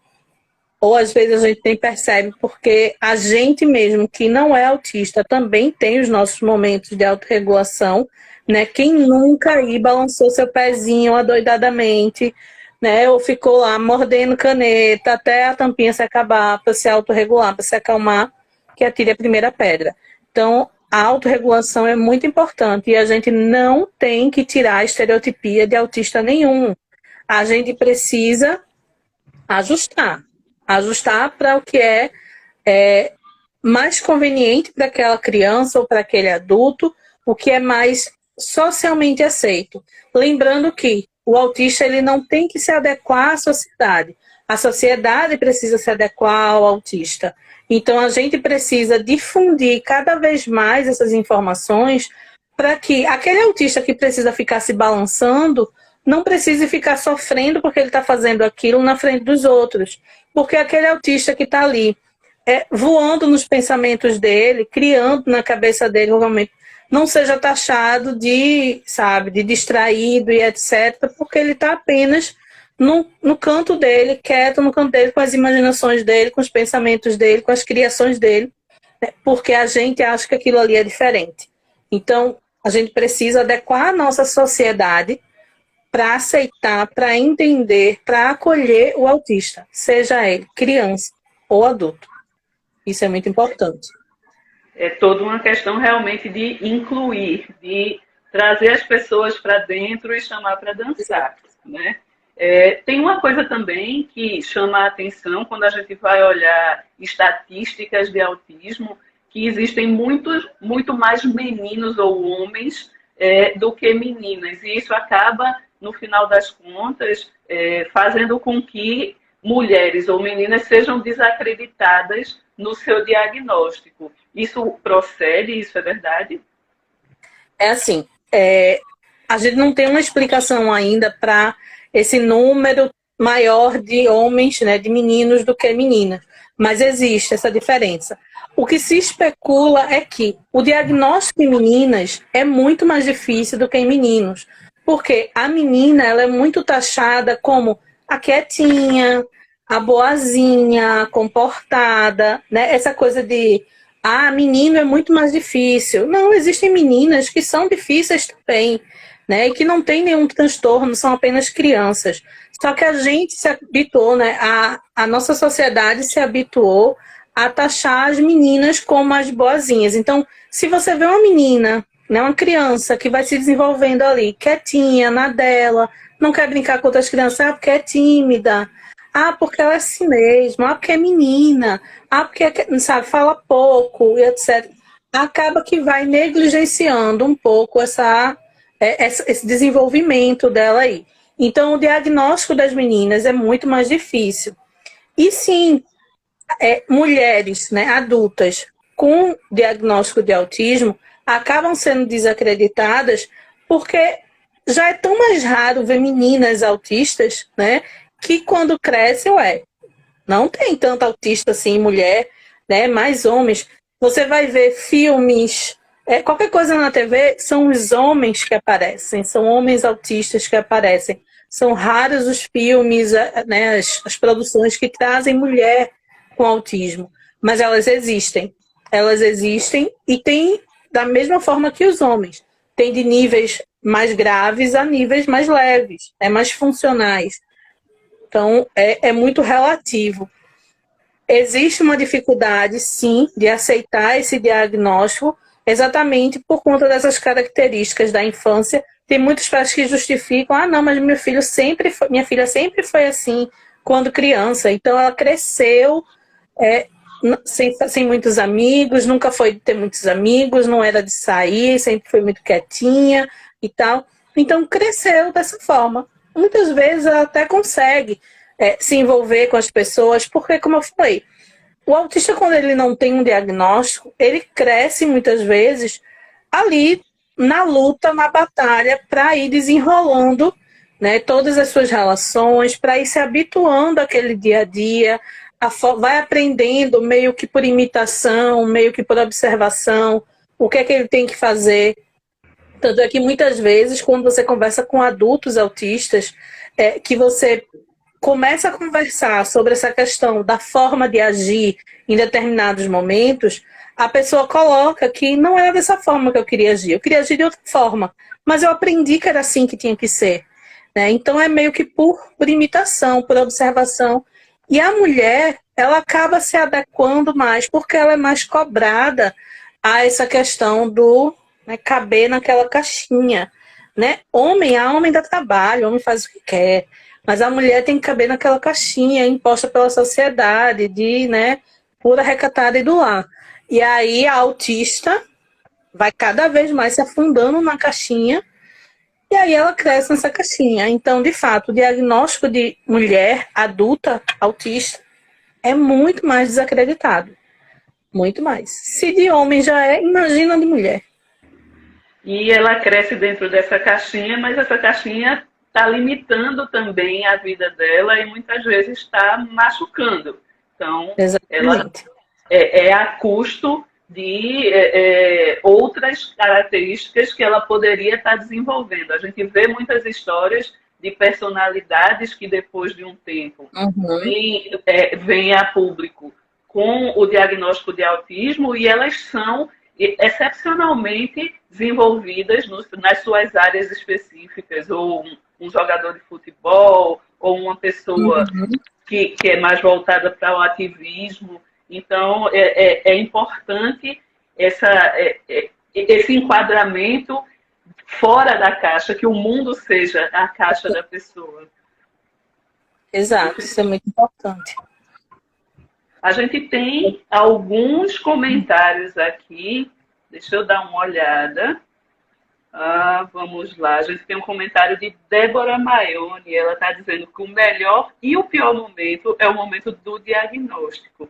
ou às vezes a gente nem percebe, porque a gente mesmo que não é autista também tem os nossos momentos de autorregulação, né? Quem nunca aí balançou seu pezinho adoidadamente, né? Ou ficou lá mordendo caneta até a tampinha se acabar, para se autorregular, para se acalmar, que atire a primeira pedra. Então, a autorregulação é muito importante e a gente não tem que tirar a estereotipia de autista nenhum. A gente precisa ajustar para o que é mais conveniente para aquela criança ou para aquele adulto, o que é mais socialmente aceito. Lembrando que o autista ele não tem que se adequar à sociedade. A sociedade precisa se adequar ao autista. Então, a gente precisa difundir cada vez mais essas informações para que aquele autista que precisa ficar se balançando não precise ficar sofrendo porque ele está fazendo aquilo na frente dos outros. Porque aquele autista que está ali voando nos pensamentos dele, criando na cabeça dele um momento, não seja taxado de, sabe, de distraído e etc., porque ele está apenas no canto dele, quieto no canto dele, com as imaginações dele, com os pensamentos dele, com as criações dele, né, porque a gente acha que aquilo ali é diferente. Então, a gente precisa adequar a nossa sociedade para aceitar, para entender, para acolher o autista, seja ele criança ou adulto. Isso é muito importante. É toda uma questão realmente de incluir, de trazer as pessoas para dentro e chamar para dançar, né? Tem uma coisa também que chama a atenção quando a gente vai olhar estatísticas de autismo, que existem muito mais meninos ou homens do que meninas. E isso acaba, no final das contas, fazendo com que mulheres ou meninas sejam desacreditadas no seu diagnóstico. Isso procede? Isso é verdade? É assim, a gente não tem uma explicação ainda para esse número maior de homens, né, de meninos do que meninas, mas existe essa diferença. O que se especula é que o diagnóstico em meninas é muito mais difícil do que em meninos, porque a menina ela é muito taxada como a quietinha, a boazinha, a comportada, né? Essa coisa de menino é muito mais difícil. Não, existem meninas que são difíceis também, né? E que não tem nenhum transtorno, são apenas crianças. Só que a gente se habituou, né? A nossa sociedade se habituou a taxar as meninas como as boazinhas. Então, se você vê uma menina, né, uma criança que vai se desenvolvendo ali, quietinha, na dela, não quer brincar com outras crianças, porque é tímida, porque ela é assim mesmo, porque é menina, porque, sabe, fala pouco, e etc. Acaba que vai negligenciando um pouco esse desenvolvimento dela aí. Então, o diagnóstico das meninas é muito mais difícil. E sim, mulheres, né, adultas com diagnóstico de autismo acabam sendo desacreditadas porque já é tão mais raro ver meninas autistas, né, que quando crescem, não tem tanto autista assim, mulher, né, mais homens. Você vai ver filmes, qualquer coisa na TV, são os homens que aparecem, são homens autistas que aparecem. São raros os filmes, né, as produções que trazem mulher com autismo, mas elas existem. Elas existem e tem da mesma forma que os homens. Tem de níveis mais graves a níveis mais leves, mais funcionais. Então, é muito relativo. Existe uma dificuldade, sim, de aceitar esse diagnóstico, exatamente por conta dessas características da infância. Tem muitos pais que justificam, não, mas minha filha sempre foi assim quando criança. Então, ela cresceu sem muitos amigos, nunca foi de ter muitos amigos, não era de sair, sempre foi muito quietinha e tal. Então, cresceu dessa forma. Muitas vezes ela até consegue se envolver com as pessoas, porque, como eu falei, o autista, quando ele não tem um diagnóstico, ele cresce muitas vezes ali na luta, na batalha, para ir desenrolando, né, todas as suas relações, para ir se habituando àquele dia a dia, vai aprendendo meio que por imitação, meio que por observação, o que é que ele tem que fazer. Tanto é que muitas vezes, quando você conversa com adultos autistas, que você começa a conversar sobre essa questão da forma de agir em determinados momentos, a pessoa coloca que não era dessa forma que eu queria agir de outra forma, mas eu aprendi que era assim que tinha que ser. Né? Então é meio que por imitação, por observação. E a mulher, ela acaba se adequando mais, porque ela é mais cobrada a essa questão do caber naquela caixinha. Né? A homem dá trabalho, homem faz o que quer. Mas a mulher tem que caber naquela caixinha imposta pela sociedade, de pura recatada e do lar. E aí a autista vai cada vez mais se afundando na caixinha, e aí ela cresce nessa caixinha. Então, de fato, o diagnóstico de mulher adulta autista é muito mais desacreditado. Muito mais. Se de homem já imagina de mulher. e ela cresce dentro dessa caixinha, mas essa caixinha está limitando também a vida dela e muitas vezes está machucando. Então, ela Exatamente. é a custo de outras características que ela poderia estar desenvolvendo. A gente vê muitas histórias de personalidades que depois de um tempo Uhum. vêm a público com o diagnóstico de autismo e elas são excepcionalmente desenvolvidas nas suas áreas específicas, ou um jogador de futebol, ou uma pessoa Uhum. que é mais voltada para o ativismo. Então, é importante esse enquadramento fora da caixa, que o mundo seja a caixa da pessoa. Exato, isso é muito importante. A gente tem alguns comentários aqui, deixa eu dar uma olhada. Vamos lá, a gente tem um comentário de Débora Maione, ela está dizendo que o melhor e o pior momento é o momento do diagnóstico.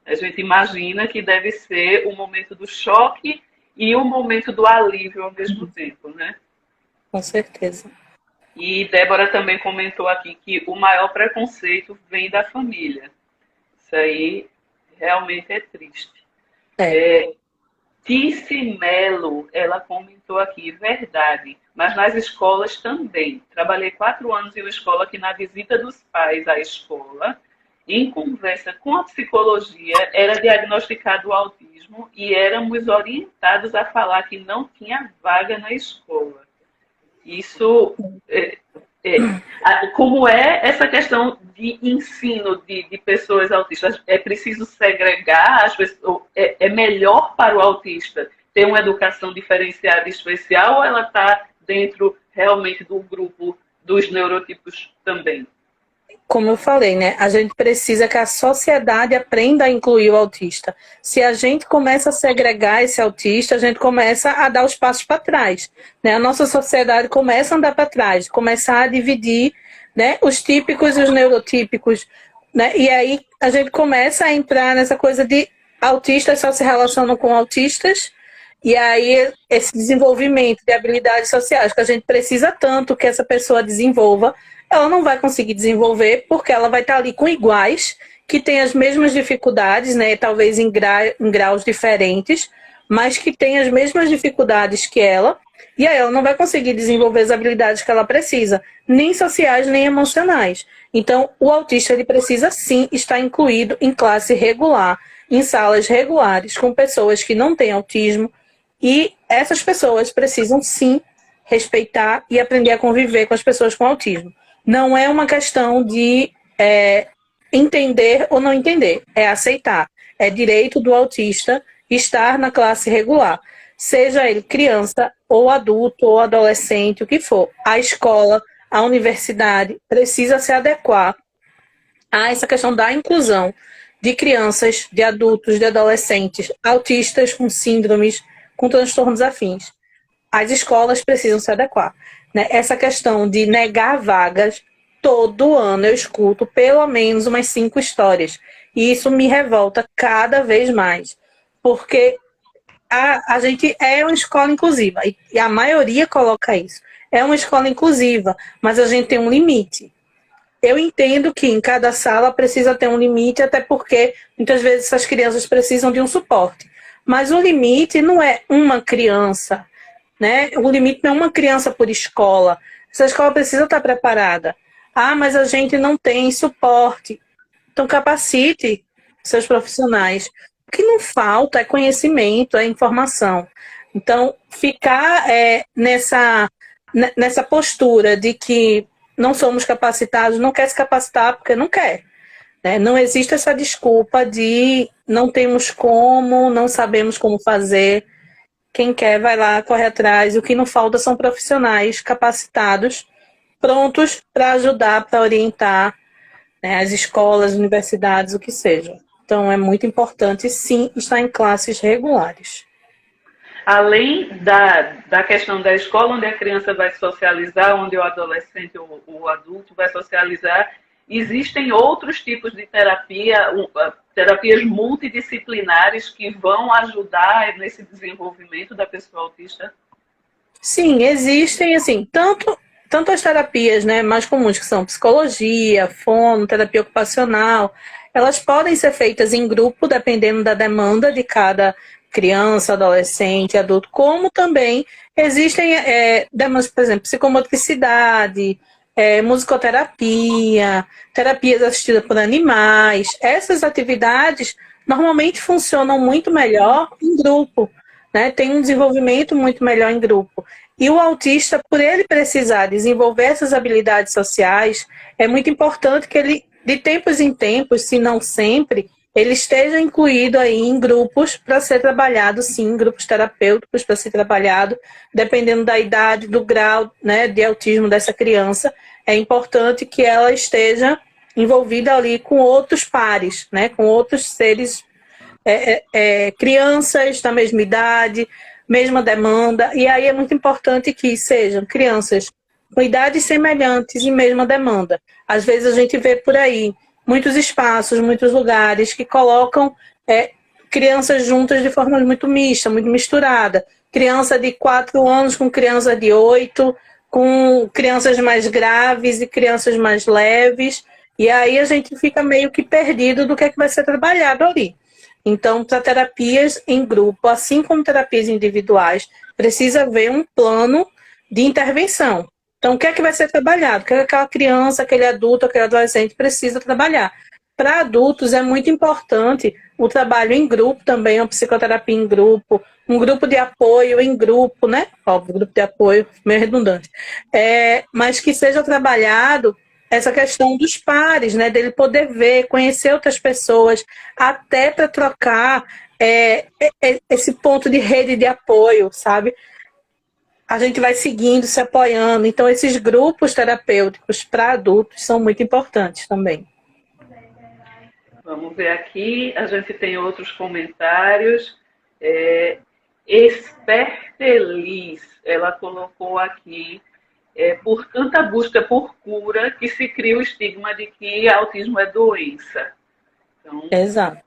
A gente imagina que deve ser o momento do choque e o momento do alívio ao mesmo tempo, né? Com certeza. E Débora também comentou aqui que o maior preconceito vem da família. Isso aí realmente é triste. É. Tice Melo, ela comentou aqui, verdade, mas nas escolas também. Trabalhei 4 anos em uma escola que, na visita dos pais à escola, em conversa com a psicologia, era diagnosticado o autismo e éramos orientados a falar que não tinha vaga na escola. Isso como é essa questão de ensino de pessoas autistas? É preciso segregar as pessoas? É melhor para o autista ter uma educação diferenciada e especial, ou ela está dentro realmente do grupo dos neurotipos também? Como eu falei, né? A gente precisa que a sociedade aprenda a incluir o autista. Se a gente começa a segregar esse autista, a gente começa a dar os passos para trás, né? A nossa sociedade começa a andar para trás, começar a dividir, né, os típicos e os neurotípicos, né? E aí a gente começa a entrar nessa coisa de autistas só se relacionam com autistas, e aí esse desenvolvimento de habilidades sociais que a gente precisa tanto que essa pessoa desenvolva, ela não vai conseguir desenvolver porque ela vai estar ali com iguais que têm as mesmas dificuldades, né? Talvez em graus diferentes, mas que têm as mesmas dificuldades que ela, e aí ela não vai conseguir desenvolver as habilidades que ela precisa, nem sociais, nem emocionais. Então, o autista ele precisa sim estar incluído em classe regular, em salas regulares, com pessoas que não têm autismo, e essas pessoas precisam sim respeitar e aprender a conviver com as pessoas com autismo. Não é uma questão de entender ou não entender, é aceitar. É direito do autista estar na classe regular, seja ele criança ou adulto ou adolescente, o que for. A escola, a universidade precisa se adequar a essa questão da inclusão de crianças, de adultos, de adolescentes, autistas com síndromes, com transtornos afins. As escolas precisam se adequar, né? Essa questão de negar vagas, todo ano eu escuto pelo menos umas 5 histórias. E isso me revolta cada vez mais. Porque a gente é uma escola inclusiva. E a maioria coloca isso. É uma escola inclusiva, mas a gente tem um limite. Eu entendo que em cada sala precisa ter um limite, até porque muitas vezes essas crianças precisam de um suporte. Mas o limite não é uma criança, né? O limite não é uma criança por escola. Essa escola precisa estar preparada. Mas a gente não tem suporte. Então capacite seus profissionais. O que não falta é conhecimento, é informação. Então, ficar nessa postura de que não somos capacitados, não quer se capacitar porque não quer. Né? Não existe essa desculpa de não temos como, não sabemos como fazer. Quem quer vai lá, corre atrás. O que não falta são profissionais capacitados, prontos para ajudar, para orientar, né, as escolas, universidades, o que seja. Então, é muito importante, sim, estar em classes regulares. Além da questão da escola, onde a criança vai socializar, onde o adolescente ou o adulto vai socializar, existem outros tipos de terapia, terapias multidisciplinares que vão ajudar nesse desenvolvimento da pessoa autista? Sim, existem, assim, tanto as terapias, né, mais comuns, que são psicologia, fono, terapia ocupacional, elas podem ser feitas em grupo, dependendo da demanda de cada criança, adolescente, adulto, como também existem demandas, por exemplo, psicomotricidade, musicoterapia, terapias assistidas por animais. Essas atividades normalmente funcionam muito melhor em grupo, né? Tem um desenvolvimento muito melhor em grupo. E o autista, por ele precisar desenvolver essas habilidades sociais, é muito importante que ele, de tempos em tempos, se não sempre, ele esteja incluído aí em grupos para ser trabalhado, sim, grupos terapêuticos para ser trabalhado, dependendo da idade, do grau, né, de autismo dessa criança. É importante que ela esteja envolvida ali com outros pares, né, com outros seres, crianças da mesma idade, mesma demanda, e aí é muito importante que sejam crianças com idades semelhantes e mesma demanda. Às vezes a gente vê por aí muitos espaços, muitos lugares que colocam crianças juntas de forma muito mista, muito misturada. Criança de 4 anos com criança de 8, com crianças mais graves e crianças mais leves, e aí a gente fica meio que perdido do que é que vai ser trabalhado ali. Então, para terapias em grupo, assim como terapias individuais, precisa haver um plano de intervenção. Então, o que é que vai ser trabalhado? O que é que aquela criança, aquele adulto, aquele adolescente precisa trabalhar? Para adultos é muito importante o trabalho em grupo também, a psicoterapia em grupo, um grupo de apoio em grupo, né? Óbvio, grupo de apoio, meio redundante. Mas que seja trabalhado essa questão dos pares, né? Dele poder ver, conhecer outras pessoas, até para trocar esse ponto de rede de apoio, sabe? A gente vai seguindo, se apoiando. Então, esses grupos terapêuticos para adultos são muito importantes também. Vamos ver aqui, a gente tem outros comentários. Esperteliz, ela colocou aqui, por tanta busca por cura que se cria o estigma de que autismo é doença. Então, Exato.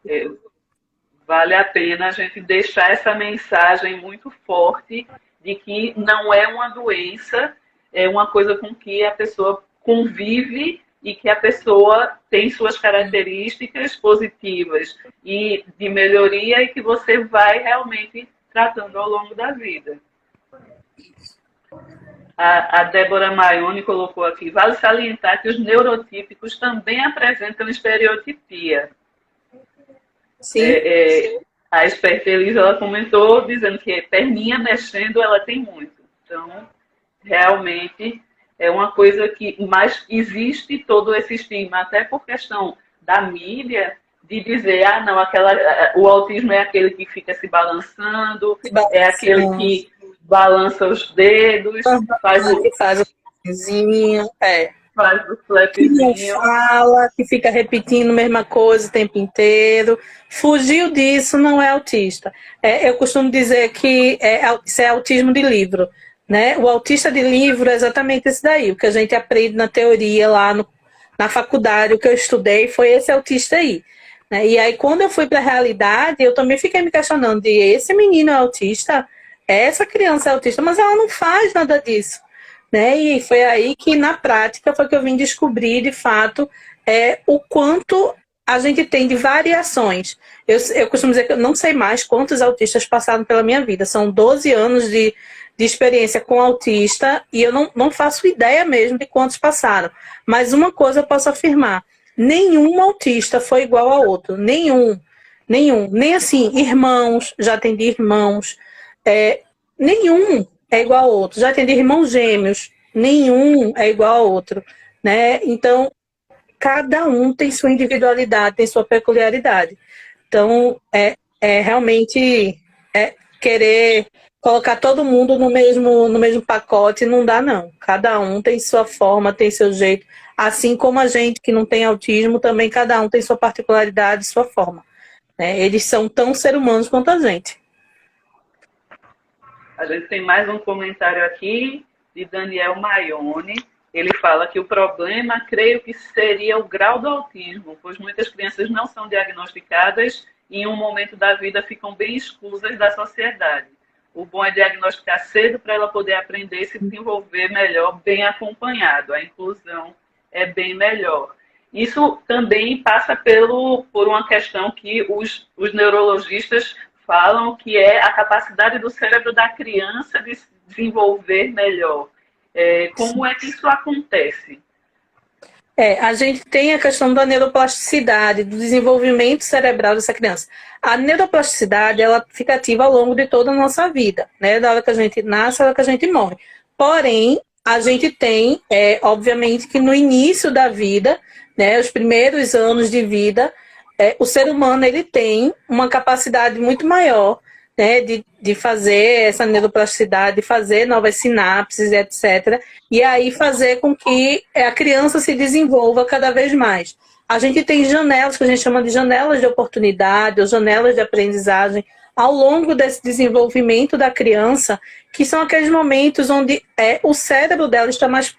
vale a pena a gente deixar essa mensagem muito forte de que não é uma doença, é uma coisa com que a pessoa convive e que a pessoa tem suas características positivas e de melhoria e que você vai realmente tratando ao longo da vida. A Débora Maione colocou aqui, vale salientar que os neurotípicos também apresentam estereotipia. Sim. A Esperteliz, ela comentou dizendo que perninha mexendo ela tem muito. Então, realmente é uma coisa que... Mas existe todo esse estigma, até por questão da mídia, de dizer, não, o autismo é aquele que fica se balançando, é aquele que balança os dedos, faz o flapzinho, faz o flapzinho. Que não fala, que fica repetindo a mesma coisa o tempo inteiro. Fugiu disso, não é autista. Eu costumo dizer que isso é autismo de livro. Né? O autista de livro é exatamente esse daí. O que a gente aprende na teoria lá na faculdade, o que eu estudei foi esse autista aí. Né? E aí, quando eu fui para a realidade, eu também fiquei me questionando de esse menino é autista, essa criança é autista, mas ela não faz nada disso. Né? E foi aí que, na prática, foi que eu vim descobrir, de fato, o quanto a gente tem de variações. Eu costumo dizer que eu não sei mais quantos autistas passaram pela minha vida. São 12 anos de experiência com autista e eu não faço ideia mesmo de quantos passaram. Mas uma coisa eu posso afirmar, nenhum autista foi igual ao outro. Nenhum. Nem assim, irmãos, já atendi irmãos. Nenhum é igual ao outro. Já atendi irmãos gêmeos, nenhum é igual ao outro. Né? Então, cada um tem sua individualidade, tem sua peculiaridade. Então, realmente querer colocar todo mundo no mesmo pacote não dá, não. Cada um tem sua forma, tem seu jeito. Assim como a gente que não tem autismo, também cada um tem sua particularidade, sua forma. Né? Eles são tão seres humanos quanto a gente. A gente tem mais um comentário aqui de Daniel Maione. Ele fala que o problema, creio que seria o grau do autismo, pois muitas crianças não são diagnosticadas e em um momento da vida ficam bem exclusas da sociedade. o bom é diagnosticar cedo para ela poder aprender e se desenvolver melhor, bem acompanhado. A inclusão é bem melhor. Isso também passa por uma questão que os neurologistas falam, que é a capacidade do cérebro da criança de se desenvolver melhor. Como é que isso acontece? A gente tem a questão da neuroplasticidade, do desenvolvimento cerebral dessa criança. A neuroplasticidade, ela fica ativa ao longo de toda a nossa vida, né? Da hora que a gente nasce, da hora que a gente morre. Porém, a gente tem, obviamente, que no início da vida, né, os primeiros anos de vida, o ser humano ele tem uma capacidade muito maior, né, de fazer essa neuroplasticidade, de fazer novas sinapses, etc. E aí fazer com que a criança se desenvolva cada vez mais. A gente tem janelas, que a gente chama de janelas de oportunidade, ou janelas de aprendizagem, ao longo desse desenvolvimento da criança, que são aqueles momentos onde o cérebro dela está mais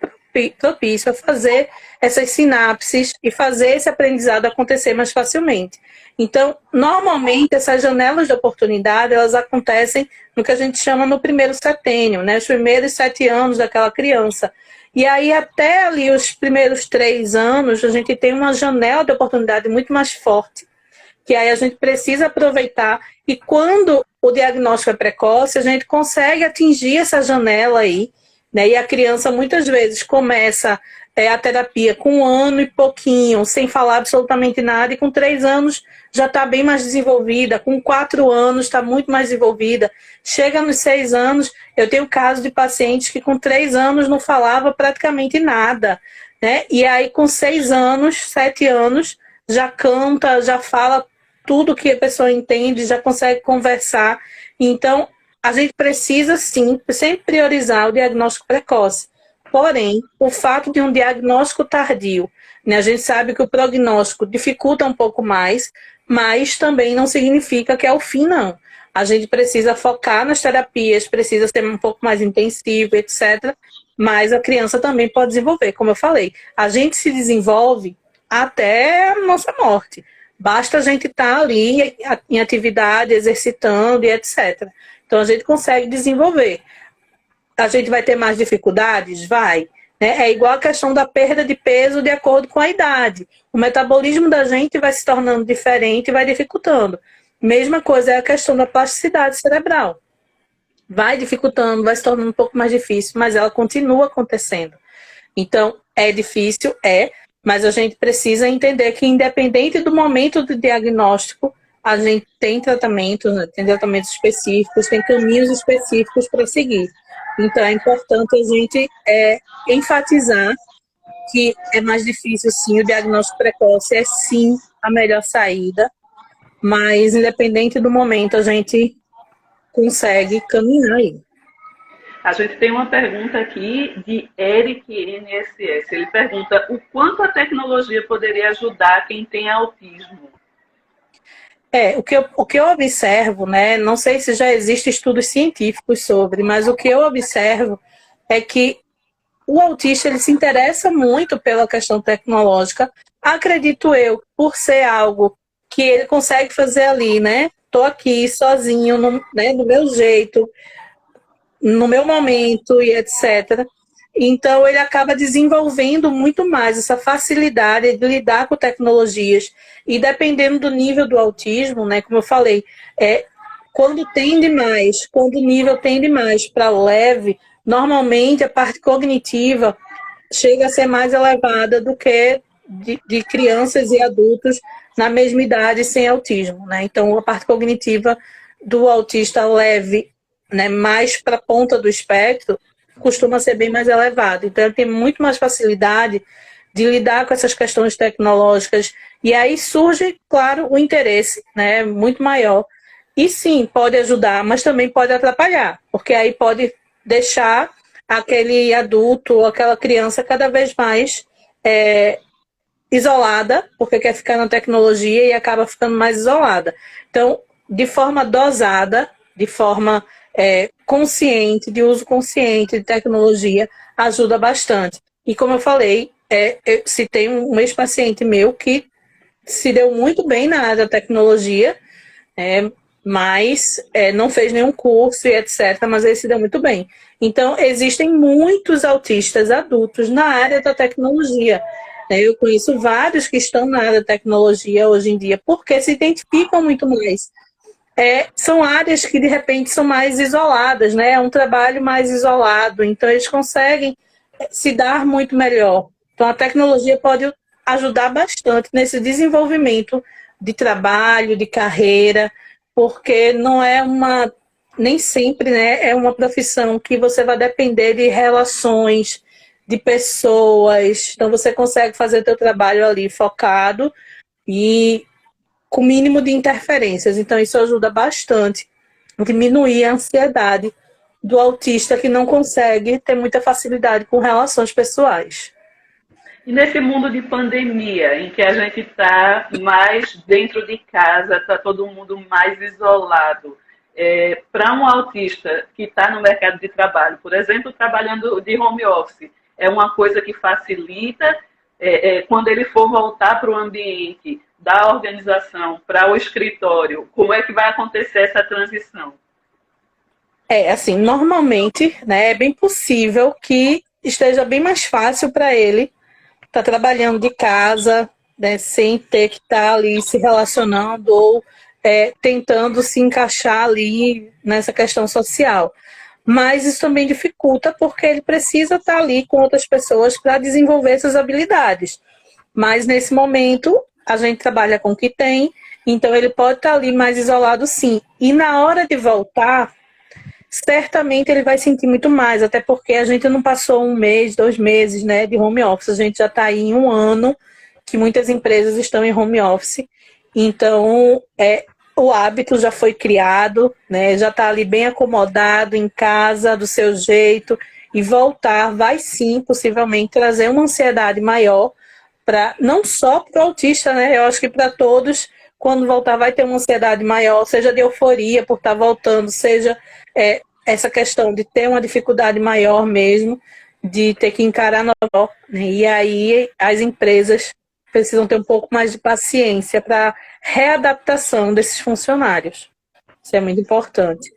propício a fazer essas sinapses e fazer esse aprendizado acontecer mais facilmente. Então, normalmente, essas janelas de oportunidade, elas acontecem no que a gente chama no primeiro setênio, né? Os primeiros 7 anos daquela criança. E aí, até ali os primeiros 3 anos, a gente tem uma janela de oportunidade muito mais forte, que aí a gente precisa aproveitar. E quando o diagnóstico é precoce, a gente consegue atingir essa janela aí, né? E a criança, muitas vezes, começa a terapia com 1 ano e pouquinho, sem falar absolutamente nada, e com 3 anos já está bem mais desenvolvida, com 4 anos está muito mais desenvolvida. Chega nos 6 anos, eu tenho casos de pacientes que com 3 anos não falava praticamente nada, né? E aí com 6 anos, 7 anos, já canta, já fala tudo que a pessoa entende, já consegue conversar. Então, a gente precisa sim, sempre priorizar o diagnóstico precoce. Porém, o fato de um diagnóstico tardio, né, a gente sabe que o prognóstico dificulta um pouco mais, mas também não significa que é o fim, não. A gente precisa focar nas terapias, precisa ser um pouco mais intensivo, etc. Mas a criança também pode desenvolver, como eu falei. A gente se desenvolve até a nossa morte. Basta a gente estar ali em atividade, exercitando e etc. Então a gente consegue desenvolver. A gente vai ter mais dificuldades? Vai. Né? É igual a questão da perda de peso de acordo com a idade. O metabolismo da gente vai se tornando diferente e vai dificultando. Mesma coisa é a questão da plasticidade cerebral. Vai dificultando, vai se tornando um pouco mais difícil, mas ela continua acontecendo. Então, é difícil, mas a gente precisa entender que, independente do momento do diagnóstico, a gente tem tratamentos, né? Tem tratamentos específicos, tem caminhos específicos para seguir. Então, é importante a gente enfatizar que é mais difícil, sim, o diagnóstico precoce é, sim, a melhor saída, mas, independente do momento, a gente consegue caminhar aí. A gente tem uma pergunta aqui de Eric NSS. Ele pergunta o quanto a tecnologia poderia ajudar quem tem autismo? O que eu observo, né, não sei se já existem estudos científicos sobre, mas o que eu observo é que o autista ele se interessa muito pela questão tecnológica, acredito eu, por ser algo que ele consegue fazer ali, né? Estou aqui sozinho, né, do meu jeito, no meu momento e etc. Então, ele acaba desenvolvendo muito mais essa facilidade de lidar com tecnologias. E dependendo do nível do autismo, né, como eu falei, quando o nível tende mais para leve, normalmente a parte cognitiva chega a ser mais elevada do que de crianças e adultos na mesma idade sem autismo, né? Então, a parte cognitiva do autista leve, né, mais para a ponta do espectro, costuma ser bem mais elevado. Então, ele tem muito mais facilidade de lidar com essas questões tecnológicas. E aí surge, claro, o interesse, né, muito maior. E sim, pode ajudar, mas também pode atrapalhar, porque aí pode deixar aquele adulto ou aquela criança cada vez mais isolada, porque quer ficar na tecnologia e acaba ficando mais isolada. Então, de forma dosada, de forma consciente, de uso consciente de tecnologia, ajuda bastante. E como eu falei, eu citei um ex-paciente meu que se deu muito bem na área da tecnologia, mas não fez nenhum curso e etc., mas ele se deu muito bem. Então, existem muitos autistas adultos na área da tecnologia. Eu conheço vários que estão na área da tecnologia hoje em dia, porque se identificam muito mais. São áreas que, de repente, são mais isoladas, né? É um trabalho mais isolado, então eles conseguem se dar muito melhor. Então, a tecnologia pode ajudar bastante nesse desenvolvimento de trabalho, de carreira, porque não é nem sempre, né, é uma profissão que você vai depender de relações, de pessoas. Então, você consegue fazer o seu trabalho ali focado e com o mínimo de interferências. Então, isso ajuda bastante a diminuir a ansiedade do autista que não consegue ter muita facilidade com relações pessoais. E nesse mundo de pandemia, em que a gente está mais dentro de casa, está todo mundo mais isolado, para um autista que está no mercado de trabalho, por exemplo, trabalhando de home office, é uma coisa que facilita quando ele for voltar para o ambiente da organização, para o escritório, como é que vai acontecer essa transição? Assim, normalmente, né, é bem possível que esteja bem mais fácil para ele estar trabalhando de casa, né, sem ter que estar ali se relacionando ou tentando se encaixar ali nessa questão social. Mas isso também dificulta porque ele precisa estar ali com outras pessoas para desenvolver essas habilidades. Mas nesse momento a gente trabalha com o que tem, então ele pode estar ali mais isolado, sim. E na hora de voltar, certamente ele vai sentir muito mais, até porque a gente não passou 1 mês, 2 meses, né, de home office, a gente já está aí em 1 ano que muitas empresas estão em home office, então o hábito já foi criado, né, já está ali bem acomodado em casa, do seu jeito, e voltar vai sim, possivelmente, trazer uma ansiedade maior, não só para o autista, né, eu acho que para todos, quando voltar vai ter uma ansiedade maior, seja de euforia por estar voltando, seja essa questão de ter uma dificuldade maior mesmo, de ter que encarar melhor, né? E aí as empresas precisam ter um pouco mais de paciência para readaptação desses funcionários. Isso é muito importante.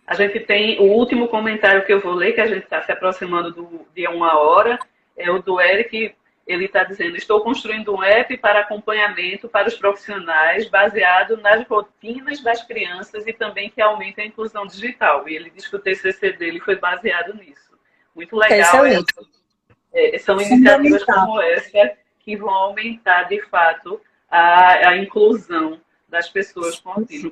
A gente tem o último comentário que eu vou ler, que a gente está se aproximando de 1 hora, é o do Eric. Ele está dizendo: estou construindo um app para acompanhamento para os profissionais baseado nas rotinas das crianças e também que aumente a inclusão digital. E ele diz que o TCC dele foi baseado nisso. Muito legal. São iniciativas como essa que vão aumentar, de fato, a inclusão das pessoas com autismo.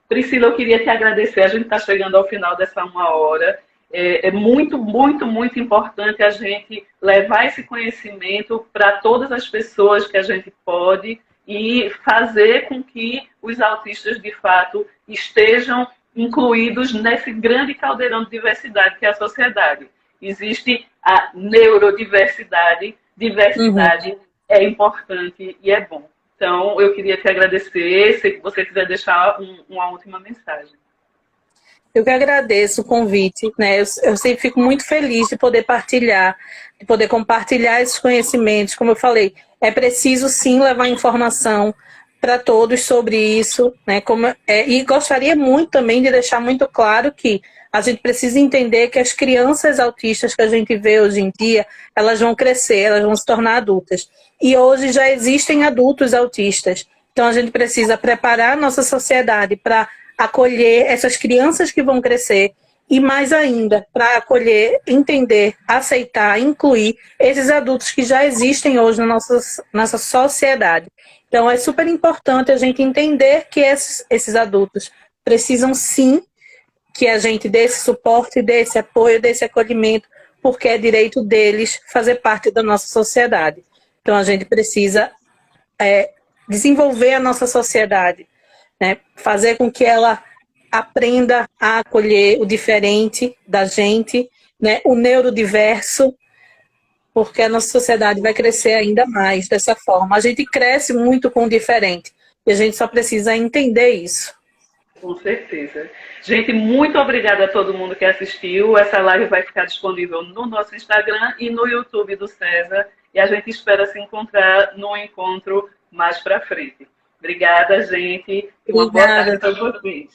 Priscila, eu queria te agradecer. A gente está chegando ao final dessa 1 hora. É muito, muito, muito importante a gente levar esse conhecimento para todas as pessoas que a gente pode e fazer com que os autistas, de fato, estejam incluídos nesse grande caldeirão de diversidade que é a sociedade. Existe a neurodiversidade, diversidade é importante e é bom. Então, eu queria te agradecer, se você quiser deixar uma última mensagem. Eu que agradeço o convite, né? Eu sempre fico muito feliz de poder partilhar, de poder compartilhar esses conhecimentos. Como eu falei, é preciso sim levar informação para todos sobre isso, né? E gostaria muito também de deixar muito claro que a gente precisa entender que as crianças autistas que a gente vê hoje em dia, elas vão crescer, elas vão se tornar adultas. E hoje já existem adultos autistas. Então a gente precisa preparar a nossa sociedade para acolher essas crianças que vão crescer e mais ainda, para acolher, entender, aceitar, incluir esses adultos que já existem hoje na nossa sociedade. Então é super importante a gente entender que esses adultos precisam sim que a gente dê esse suporte, dê esse apoio, dê esse acolhimento, porque é direito deles fazer parte da nossa sociedade. Então a gente precisa desenvolver a nossa sociedade, né? Fazer com que ela aprenda a acolher o diferente da gente, né? O neurodiverso, porque a nossa sociedade vai crescer ainda mais dessa forma. A gente cresce muito com o diferente e a gente só precisa entender isso. Com certeza. Gente, muito obrigada a todo mundo que assistiu. Essa live vai ficar disponível no nosso Instagram e no YouTube do César. E a gente espera se encontrar no encontro mais para frente. Obrigada, gente. E uma boa tarde para vocês.